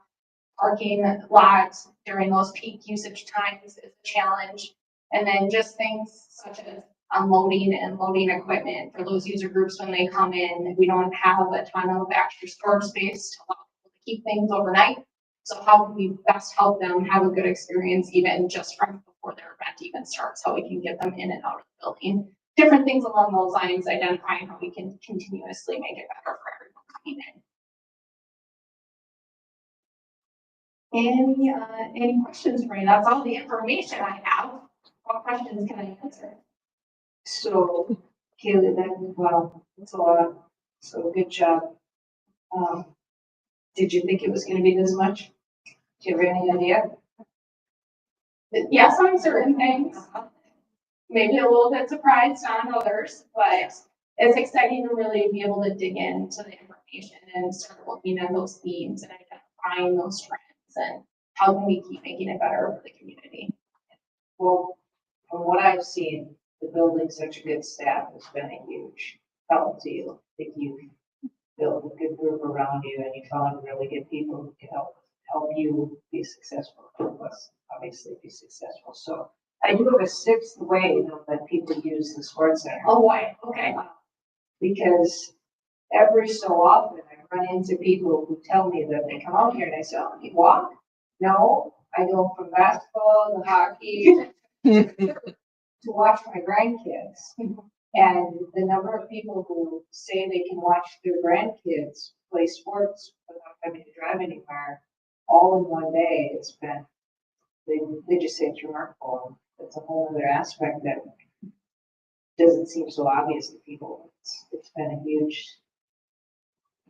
Parking lots during those peak usage times is a challenge. And then just things such as unloading and loading equipment for those user groups when they come in. We don't have a ton of extra storage space to allow people to keep things overnight. So how can we best help them have a good experience even just from before their event even starts, how we can get them in and out of the building. Different things along those lines, identifying how we can continuously make it better for everyone coming in. Any questions for me? That's all the information I have. What questions can I answer? So, Kaylee, that's a lot. So good job. Did you think it was going to be this much? Do you have any idea? Yes, on certain things. maybe a little bit surprised on others, but it's exciting to really be able to dig into the information and start looking at those themes and identifying those trends and how can we keep making it better for the community. Well, from what I've seen, the building such a good staff has been a huge help to you. I think you've built a good group around you and you found really good people who can help you be successful, help us obviously be successful. So I do have a sixth way though that people use the sports center. Oh, boy, okay. Because every so often I run into people who tell me that they come out here and I say, oh, you walk? No, I go from basketball to hockey to watch my grandkids. And the number of people who say they can watch their grandkids play sports without having to drive anywhere, all in one day, it's been, they just say it's remarkable. It's a whole other aspect that doesn't seem so obvious to people. It's been a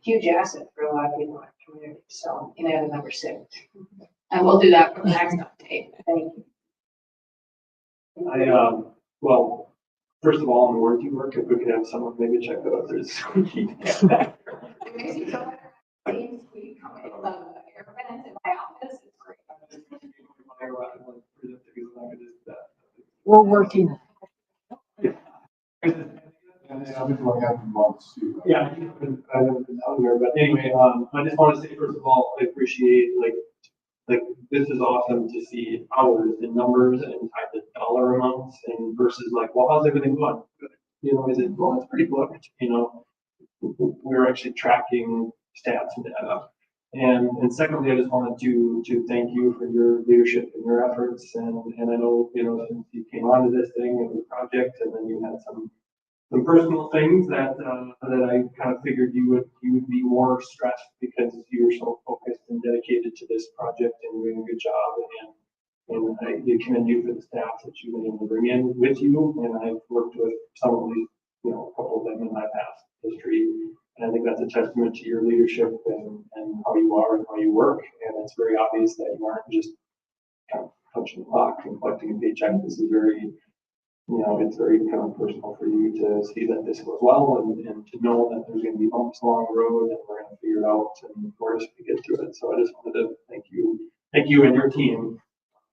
huge asset for a lot of people in our community. So, you know, number 6. And we'll do that for the next update. Thank you. Well, first of all, on the warranty work, if we could have someone maybe check that out, there's. It makes me feel better. Please, we come in the air vents in my office. It's great. We're working. And I've been going out for months too. Yeah, I haven't been out here, but anyway, I just want to say, first of all, I appreciate, like, this is awesome to see hours and numbers and type of dollar amounts and versus like, well, how's everything going? You know, is it, well, it's pretty good, you know, we're actually tracking stats and data. And secondly, I just wanted to thank you for your leadership and your efforts. And I know, you know, since you came onto this thing and the project, and then you had some personal things that I kind of figured you would be more stressed because you were so focused and dedicated to this project and doing a good job. And I commend you for the staff that you've been able to bring in with you. And I've worked with some of these, you know, a couple of them in my past history. And I think that's a testament to your leadership and how you are and how you work. And it's very obvious that you aren't just kind of punching the clock and collecting a paycheck. This is very, you know, it's very kind of personal for you to see that this goes well and to know that there's going to be bumps along the road and we're going to figure it out and we're just going to get through it. So I just wanted to thank you and your team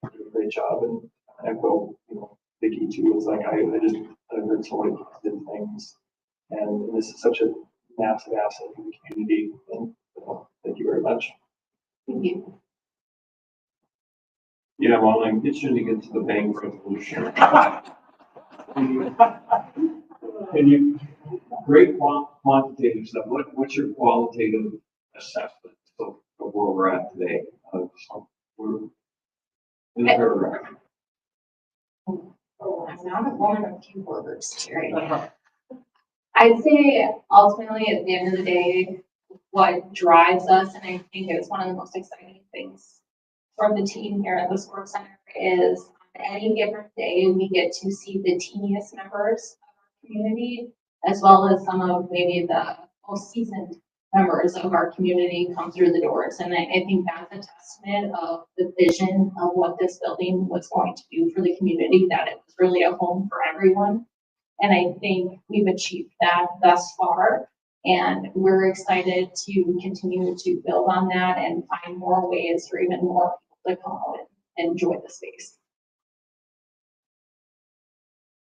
for doing a great job. And I echo, you know, Vicky too. It's like I heard so many positive things, and this is such a massive asset in the community. And thank you very much. Thank you. Yeah, well, like, it shouldn't get to the bank resolution. And you, great quantitative stuff. What's your qualitative assessment of where we're at today? We're in the paragraph. Oh, I'm not a woman of few words, Terry. I'd say ultimately at the end of the day, what drives us, and I think it's one of the most exciting things from the team here at the Sports Center, is on any given day, we get to see the teeniest members of our community, as well as some of maybe the most seasoned members of our community come through the doors. And I think that's a testament of the vision of what this building was going to do for the community, that it was really a home for everyone. And I think we've achieved that thus far. And we're excited to continue to build on that and find more ways for even more people to come out and enjoy the space.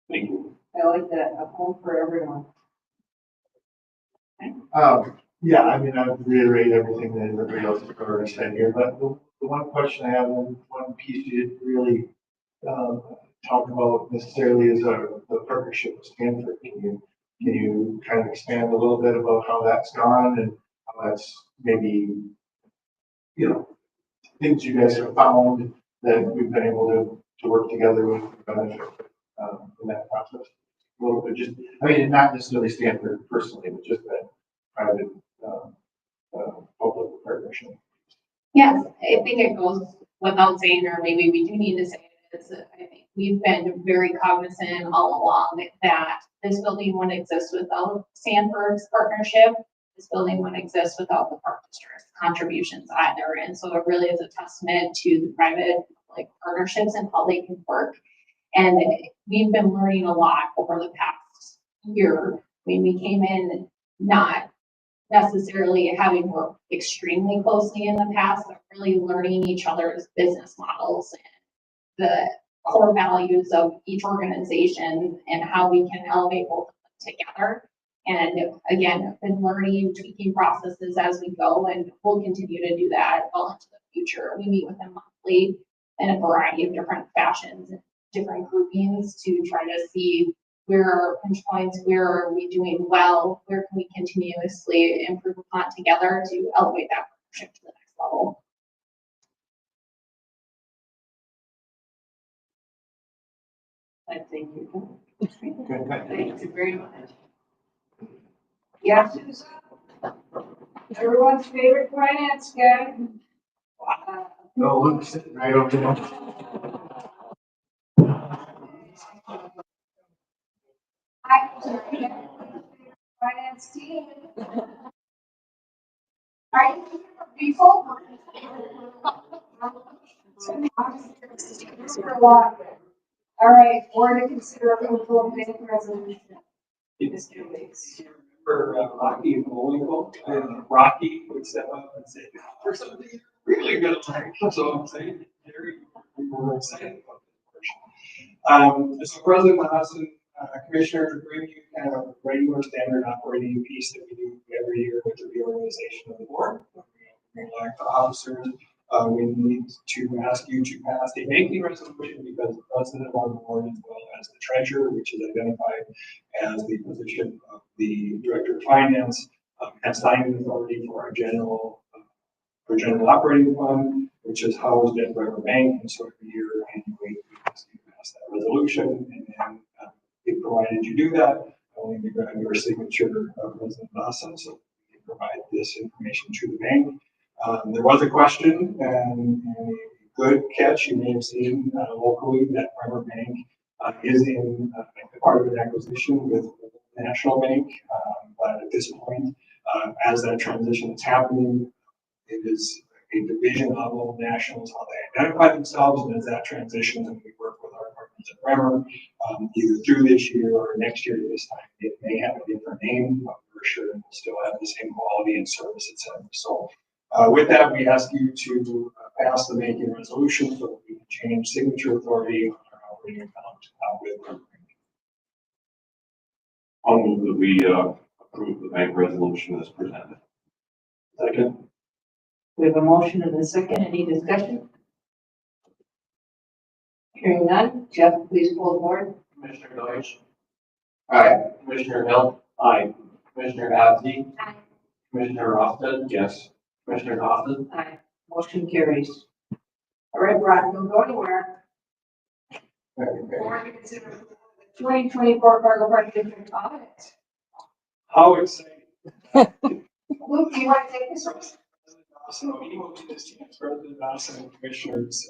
Thank you. I like that, a home for everyone. Yeah, I mean, I would reiterate everything that everybody else has already said here, but the one question I have, and one piece you didn't really talk about necessarily is the partnership with Stanford. Can you kind of expand a little bit about how that's gone and how that's maybe, you know, things you guys have found that we've been able to work together with benefit in that process? A little bit, just, I mean, not necessarily Stanford personally, but just that private public partnership. Yes, I think it goes without saying, or maybe we do need to say it, is that I think we've been very cognizant all along that this building wouldn't exist without Stanford's partnership. This building wouldn't exist without the Park District's contributions either. And so it really is a testament to the private like partnerships and how they can work. And we've been learning a lot over the past year. When we came in, not necessarily having worked extremely closely in the past, but really learning each other's business models and the core values of each organization and how we can elevate both of them together. And again, I've been learning, tweaking processes as we go, and we'll continue to do that well into the future. We meet with them monthly in a variety of different fashions and different groupings to try to see where are pinch points, where are we doing well, where can we continuously improve upon together to elevate that partnership to the next level. I thank you. Good. Thank you very much. Yeah, Susan. Everyone's favorite finance guy. No, Luke's sitting right over there. Finance team. Are you before? All right, board to consider approval of bank resolution. Mr. Weeks. For Rocky and Bullwinkle, and Rocky would step up and say, for something really good, so I'm saying, Jerry, we were excited about this portion. So President Lawson, Commissioner, bring you kind of regular standard operating piece that we do every year with the reorganization of the board. We elect the officers. We need to ask you to pass a banking resolution because the president of our board, as well as the treasurer, which is identified as the position of the director of finance, has signing authority for our general operating fund, which is housed at River Bank. And so every year, annually, we ask you to pass that resolution. And then, if provided you do that, only to grab your signature of President Lawson, so we can provide this information to the bank. There was a question and a good catch. You may have seen locally that River Bank is in part of an acquisition with National Bank. But at this point, as that transition is happening, it is a division of Old Nationals, how they identify themselves, and as that transitions and we work with our partners at Bremer, either through this year or next year this time, it may have a different name, but we're sure it will still have the same quality and service, et cetera. So with that, we ask you to pass the banking resolution so that we can change signature authority on our operating account with Bremer. I'll move that we approve the bank resolution as presented. Second. We have a motion and a second. Any discussion? Hearing none. Jeff, please pull the board. Commissioner Deutsch. Aye. Commissioner Hill. Aye. Commissioner Abdi. Aye. Commissioner Rosted. Yes. Commissioner Dawson. Aye. Motion carries. All right, Brad, don't go anywhere. Board to consider the 2024 Fargo Park District audit. How exciting. Luke, do you want to take this one? So meeting will be this chance, President Dawson and Commissioners.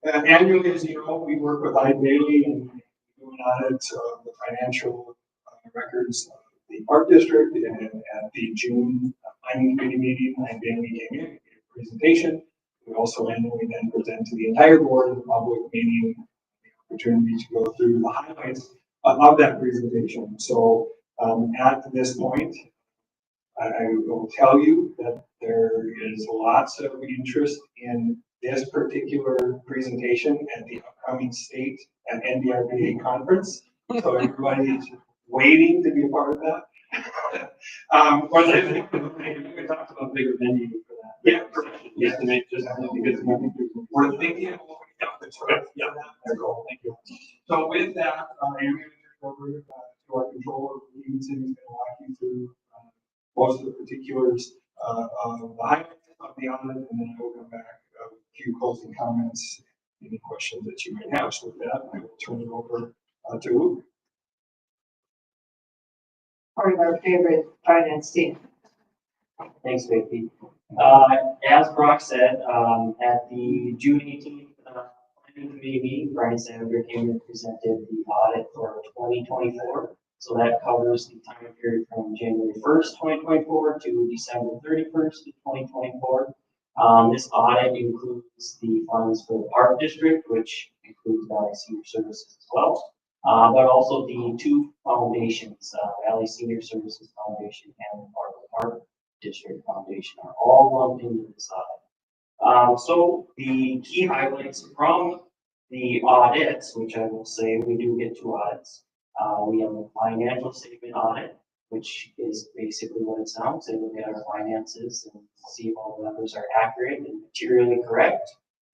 Annually, as you know, we work with Hyde Bailey and do an audit of the financial records of the Park District. And at the June planning committee meeting, Hyde Bailey came in, gave a presentation. We also annually then present to the entire board of the public meeting the opportunity to go through the highlights of that presentation. So at this point, I will tell you that there is lots of interest in this particular presentation at the upcoming state and NDRBA conference. So everybody is waiting to be a part of that. We talked about bigger venue for that. Yeah, Just to make, just because we're thinking of opening up the trip. Yeah, that's cool. Thank you. So with that, I'm going to turn it over to our controller, Stevenson, who's going to walk you through most of the particulars of the highlights of the audit, and then I will come back with a few closing comments, any questions that you might have. So with that, I will turn it over to Luke. Part of our favorite finance team. Thanks, Vicki. As Brock said, at the June 18th planning committee meeting, Brian Sandberg came and presented the audit for 2024. So that covers the time period from January 1st, 2024 to December 31st, 2024. This audit includes the funds for the Park District, which includes Valley Senior Services as well. But also the two foundations, Valley Senior Services Foundation and the Fargo Park District Foundation are all lumped into this audit. So the key highlights from the audits, which I will say we do get two audits. We have a financial statement audit, which is basically what it sounds. They look at our finances and see if all the numbers are accurate and materially correct.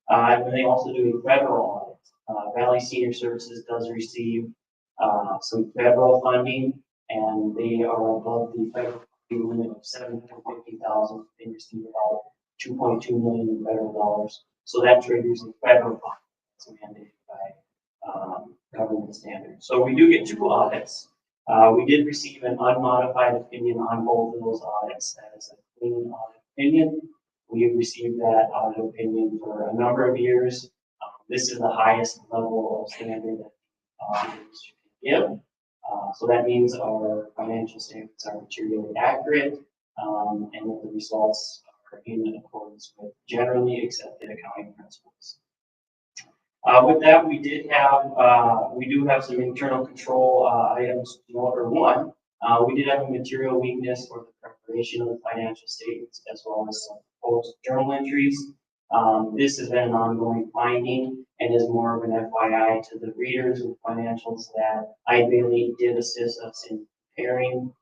And then they also do a federal audit. Valley Senior Services does receive some federal funding, and they are above the federal funding limit of $750,000. They receive about $2.2 million in federal dollars. So that triggers a federal fund that's mandated by government standards. So we do get two audits. We did receive an unmodified opinion on both of those audits. That is a clean audit opinion. We have received that audit opinion for a number of years. This is the highest level of standard that auditors can give. So that means our financial statements are materially accurate, and that the results are in accordance with generally accepted accounting principles. With that, we do have some internal control items. Number one, we did have a material weakness for the preparation of the financial statements as well as some post journal entries. This has been an ongoing finding and is more of an FYI to the readers of financials that ideally did assist us in preparing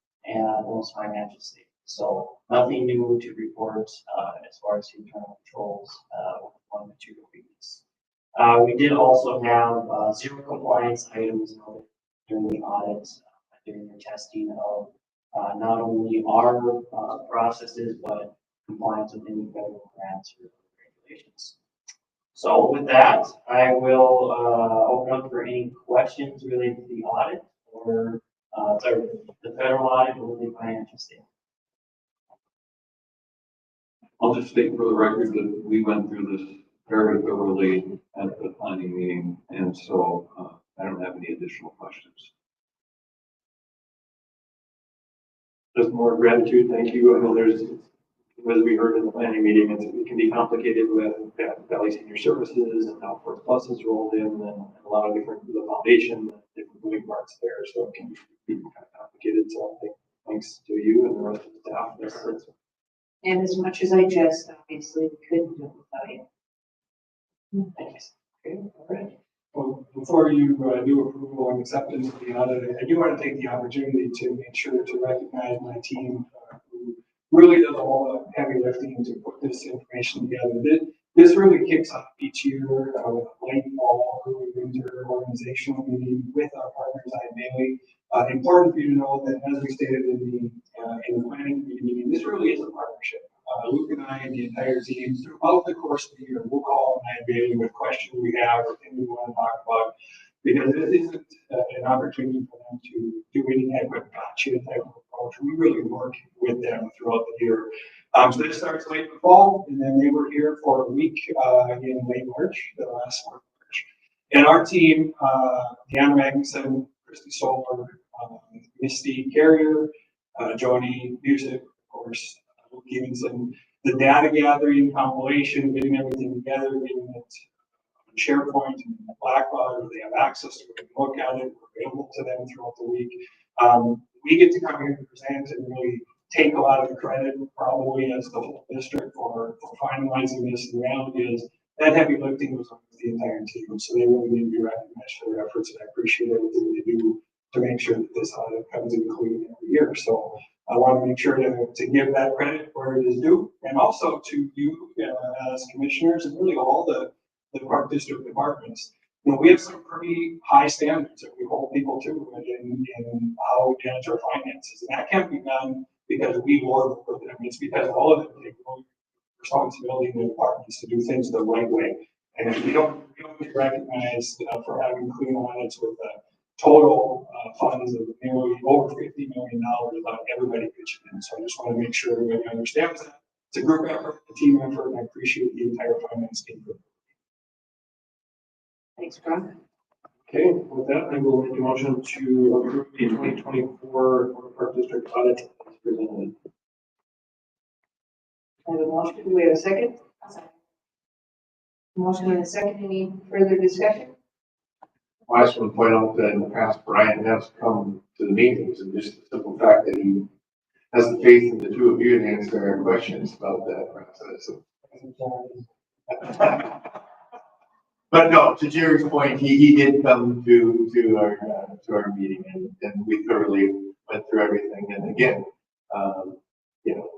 those financial statements. So nothing new to report as far as internal controls with one material weakness. We did also have zero compliance items noted during the audit, during the testing of not only our processes, but compliance with any federal grants or regulations. So with that, I will open up for any questions related to the audit or the federal audit or the financial statement. I'll just state for the record that we went through this very thoroughly at the planning meeting, and so I don't have any additional questions. Just more gratitude, thank you. I know there's, as we heard in the planning meeting, it can be complicated with Valley Senior Services and now First Plus is rolled in and a lot of different, the foundation, different moving parts there, so it can be kind of complicated. So I think thanks to you and the rest of the staff. That's And as much as I jest, obviously, we couldn't do it without you. Thanks. Okay, all right. Well, before you do approval and acceptance of the audit, I do want to take the opportunity to make sure to recognize my team who really does all the heavy lifting to put this information together. This really kicks off each year with a late fall, early winter organizational meeting with our partners at Bailey. Important for you to know that, as we stated in the planning meeting, this really is a partnership. Luke and I and the entire team, throughout the course of the year, we'll call Ian Bailey with questions we have or things we want to talk about, because it isn't an opportunity for them to do any type of gotcha type of approach. We really work with them throughout the year. So this starts late in the fall, and then they were here for a week in late March, the last one of March. And our team, Deanna Magnuson, Christy Solar, Misty Carrier, Joni Music, of course, Luke Stevenson, the data gathering, compilation, getting everything together, getting it on SharePoint and Blackboard, they have access to it, look at it, we're available to them throughout the week. We get to come here and present and really take a lot of the credit, probably as the whole district, for finalizing this. The reality is that heavy lifting was on the entire team, so they really need to be recognized for their efforts, and I appreciate everything they do to make sure that this audit comes in clean every year. So I want to make sure to give that credit where it is due, and also to you as commissioners and really all the park district departments. You know, we have some pretty high standards that we hold people to in how we manage our finances, and that can't be done because we lord over them. It's because all of them take responsibility in the departments to do things the right way. And we don't get recognized for having clean audits with total funds of nearly over $50 million on everybody pitching in. So I just want to make sure everybody understands that. It's a group effort, a team effort, and I appreciate the entire finance team. Thanks, Brock. Okay, with that, I will make a motion to approve the 2024 Park District audit as presented. I have a motion. Do we have a second? Motion and a second. Any further discussion? I just want to point out that in the past, Brian has come to the meetings, and just the simple fact that he has the faith in the two of you to answer our questions about that process. But no, to Jerry's point, he did come to our meeting, and we thoroughly went through everything. And again, you know,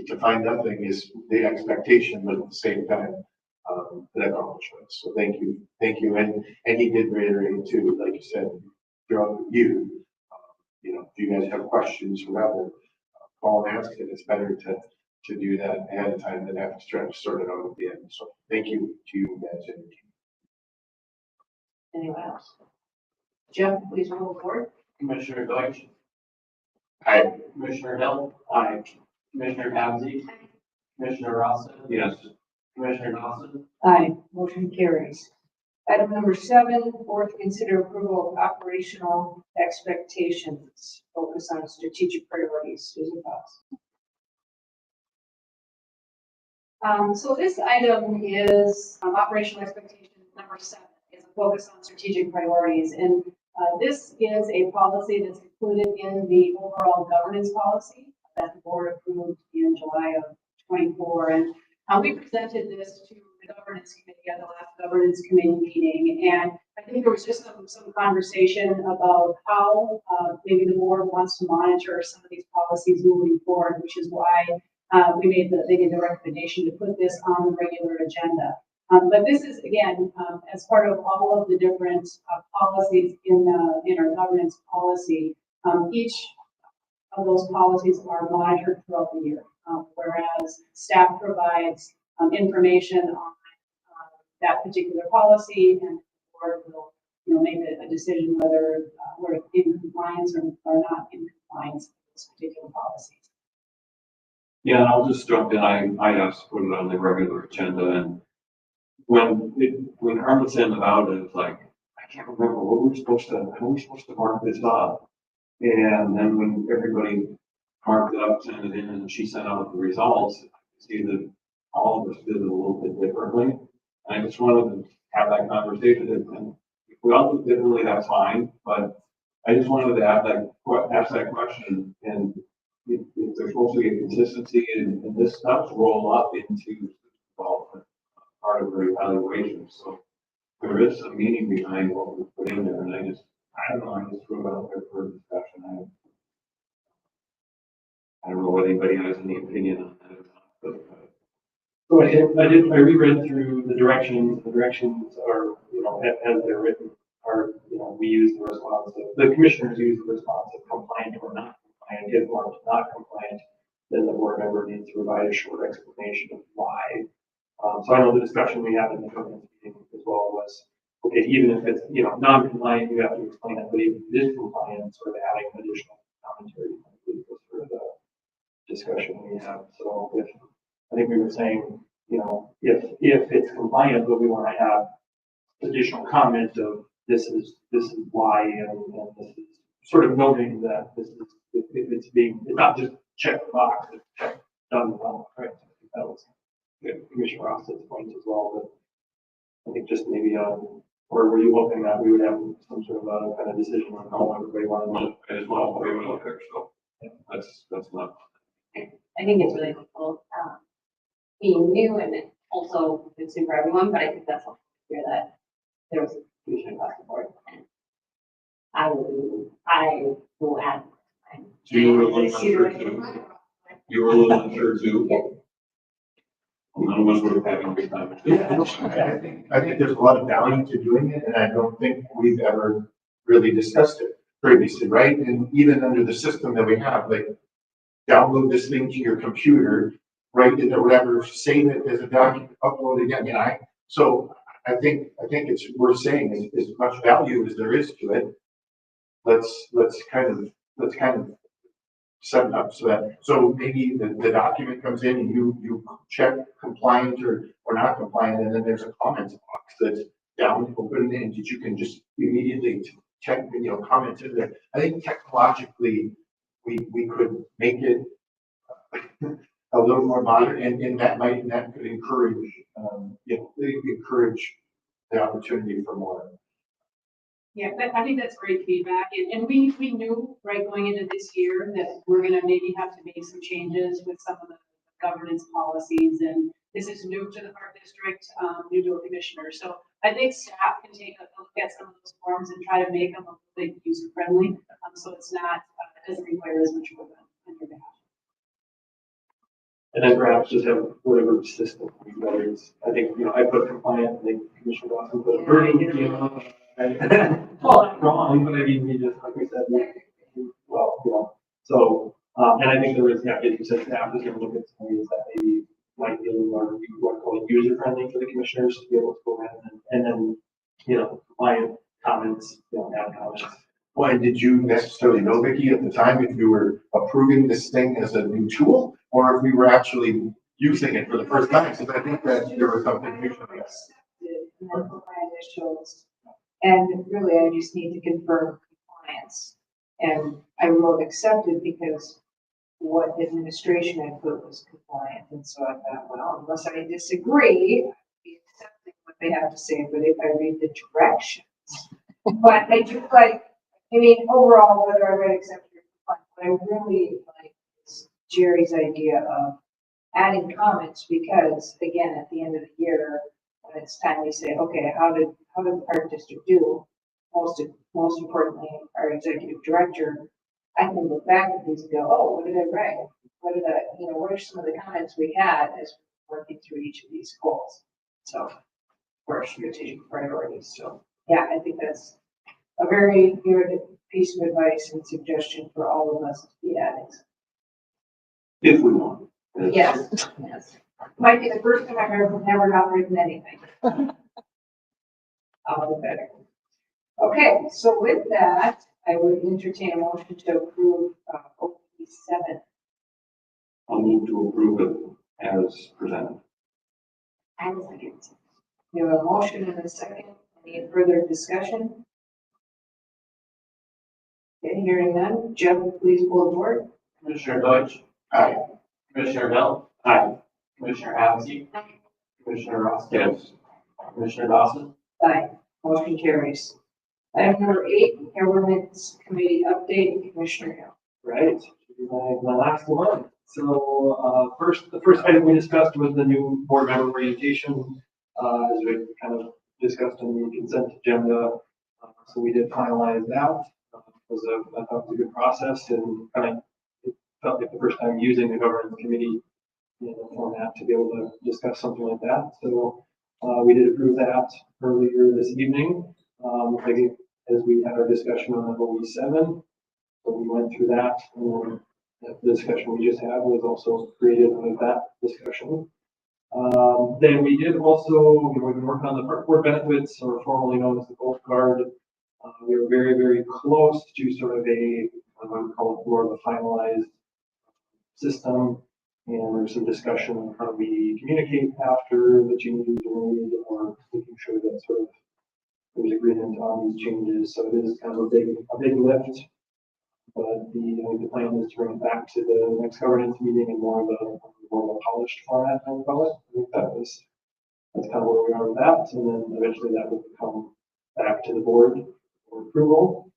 to find nothing is the expectation, but at the same time, an accomplishment. So thank you, and he did reiterate too, like you said, throughout the year, you know, if you guys have questions or whatever, call and ask it. It's better to do that ahead of time than have to try to sort it out at the end. So thank you to you guys and your team. Anyone else? Jeff, please roll forward. Commissioner Deutsch, Aye. Commissioner Hill. Aye. Commissioner Ramsey. Commissioner Rossi. Yes. Commissioner Dawson. Aye, motion carries. Item number 7, board to consider approval of operational expectations. Focus on strategic priorities. Susan Fox. So this item is operational expectation number 7, is a focus on strategic priorities. And this is a policy that's included in the overall governance policy that the board approved in July of 24. And we presented this to the governance committee at the last governance committee meeting. And I think there was just some conversation about how maybe the board wants to monitor some of these policies moving forward, which is why they made the recommendation to put this on the regular agenda. But this is, again, as part of all of the different policies in our governance policy, each of those policies are monitored throughout the year, whereas staff provides information on that particular policy, and the board will, make a decision whether we're in compliance or not in compliance with this particular policy. Yeah, and I'll just jump in. I asked to put it on the regular agenda, and when Carmen sent it out, it was like, I can't remember how we were supposed to mark this up. And then when everybody marked it up, sent it in, and she sent out the results, I could see that all of us did it a little bit differently. And I just wanted to have that conversation, and if we all do it differently, that's fine, but I just wanted to ask that question, and if there's supposed to be a consistency, and this does roll up into development, part of the evaluation, so there is some meaning behind what we put in there, and I don't know, I just threw it out there for discussion. I don't know what anybody has any opinion on that or not, but. So I reread through the directions. The directions are, as they're written, are, we use the commissioners use the response of compliant or not compliant. If marked not compliant, then the board member needs to provide a short explanation of why. So I know the discussion we had in the governance meeting as well was, okay, even if it's, non-compliant, you have to explain it, but even if it is compliant, sort of adding additional commentary was sort of the discussion we had. So I think we were saying, if it's compliant, but we want to have additional comment of this is why, and this is sort of noting that this is, if it's not just check the box, it's check done well, right? I think that was Commissioner Ross's point as well, but I think just maybe, or were you hoping that we would have some sort of a kind of decision on how everybody wanted to as well? We would look there, so that's not. I think it's really helpful, being new, and it also it's new for everyone, but I think that's helpful to hear that there was a confusion across the board. And I will add. So you were a little unsure too? You were a little unsure too? Yeah. None of us were having a good time. I think there's a lot of value to doing it, and I don't think we've ever really discussed it previously, right? And even under the system that we have, like, download this thing to your computer, write it or whatever, save it as a document, upload it again. So I think it's worth saying as much value as there is to it. Let's kind of set it up so maybe the document comes in and you check compliant or not compliant, and then there's a comments box that's down, open, and you can just immediately check, comment in there. I think technologically we could make it a little more modern, and that could encourage, encourage the opportunity for more. Yeah, I think that's great feedback, and we knew, right, going into this year that we're gonna maybe have to make some changes with some of the governance policies, and this is new to the park district, new to a commissioner, so I think staff can take a look at some of those forms and try to make them a little bit user friendly, so it's not, it doesn't require as much work on your behalf. And then perhaps just have whatever system, whether it's, I think, I put compliant, I think Commissioner Watson put burden, well, not wrong, but I mean, we just, like we said, so, and I think there is, as you said, staff is gonna look at some ways that maybe might be a little more, what call it, user friendly for the commissioners to be able to go ahead and then, compliant comments, add comments. Why, did you necessarily know, Vicky, at the time, if you were approving this thing as a new tool, or if we were actually using it for the first time? Because I think that there was some confusion. And then put my initials, and really, I just need to confirm compliance. And I wrote accepted because what administration I put was compliant, and so I thought, well, unless I disagree, I'd be accepting what they have to say, but if I read the directions. But I do like, overall, whether I read accepted or compliant, what I really like is Jerry's idea of adding comments, because again, at the end of the year, when it's time we say, okay, how did the park district do? Most importantly, our executive director, I can look back at these and go, oh, what did I write? What are some of the comments we had as we're working through each of these goals? So, for our strategic priorities. So, yeah, I think that's a very good piece of advice and suggestion for all of us to be adding. If we want. Yes, yes. Might be the first time I've never not written anything. All the better. Okay, so with that, I would entertain a motion to approve OP7. I'll move to approve it as presented. I will second. We have a motion and a second. Any further discussion? Okay, hearing none. Jeff, please pull the board. Commissioner Deutsch. Aye. Commissioner Bell. Aye. Commissioner Havasik. Commissioner Ross. Yes. Commissioner Dawson. Aye. Motion carries. Item number 8, governance committee update, Commissioner Hill. Right, my last one. So, the first item we discussed was the new board member orientation, as we kind of discussed in the consent agenda. So we did finalize that. I thought it was a good process, and kind of it felt like the first time using the governance committee format to be able to discuss something like that. So we did approve that earlier this evening. As we had our discussion on OE7, so we went through that, and the discussion we just had was also created out of that discussion. Then we did also, we've been working on the park board benefits, or formerly known as the Gold Card. We were very, very close to sort of I would call it more of a finalized system. And there was some discussion on how we communicate after the changes are made, or making sure that sort of there's agreement on these changes. So it is kind of a big lift. But the plan is to bring it back to the next governance meeting in more of a polished format, I would call it. I think that's kind of where we are with that. And then eventually that will come back to the board for approval.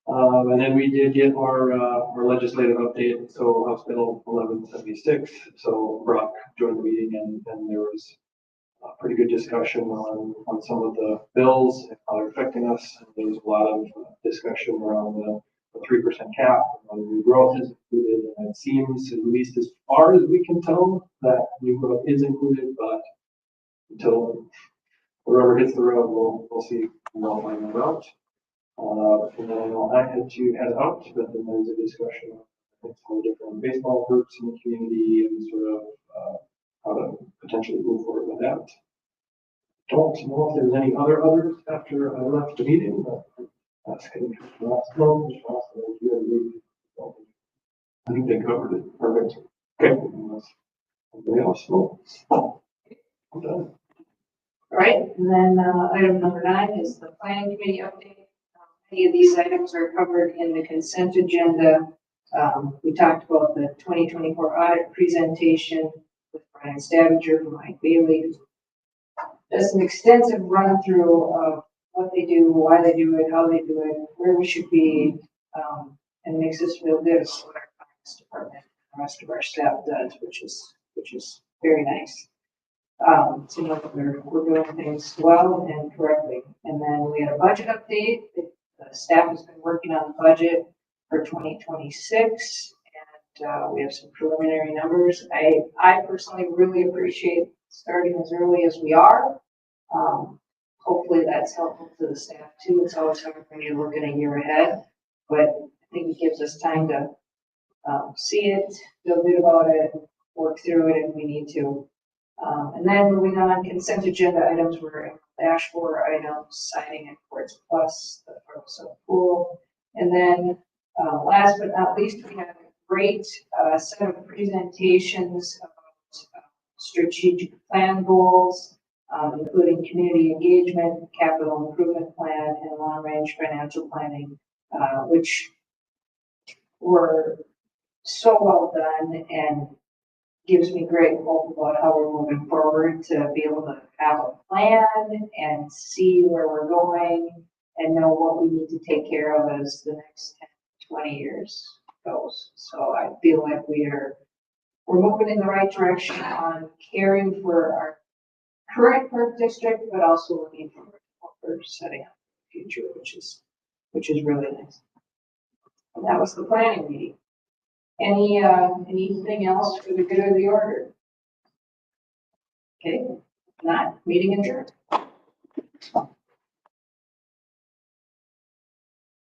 And then we did get our legislative update. So House Bill 1176. So Brock joined the meeting, and there was pretty good discussion on some of the bills and how they're affecting us. And there was a lot of discussion around the 3% cap, and new growth is included. And it seems, at least as far as we can tell, that new growth is included, but until the rubber hits the road, we'll see. We'll find that out. And then I had to head out, but then there's a discussion with some different baseball groups in the community and sort of how to potentially move forward with that. Don't know if there's any others after I left the meeting, but that's good. I think they covered it. Perfect. Okay. Anybody else? No. I'm done. All right, and then item number 9 is the planning committee update. Many of these items are covered in the consent agenda. We talked about the 2024 audit presentation with Brian Stavager from Mike Bailey. Just an extensive run through of what they do, why they do it, how they do it, where we should be, and makes us feel good about what our finance department and the rest of our staff does, which is very nice. So that we're doing things well and correctly. And then we had a budget update. The staff has been working on the budget for 2026, and we have some preliminary numbers. I personally really appreciate starting as early as we are. Hopefully that's helpful to the staff too. It's always hard when you're looking a year ahead, but I think it gives us time to see it, feel good about it, work through it if we need to. And then moving on, consent agenda items were dashboard items, signing in Courts Plus, the Fargo pool. And then last but not least, we had a great set of presentations about strategic plan goals, including community engagement, capital improvement plan, and long-range financial planning, which were so well done and gives me great hope about how we're moving forward to be able to have a plan and see where we're going and know what we need to take care of as the next 10, 20 years goes. So I feel like we're moving in the right direction on caring for our current park district, but also looking forward to what we're setting up in the future, which is really nice. And that was the planning meeting. Anything else for the good of the order? Okay, not meeting adjourned.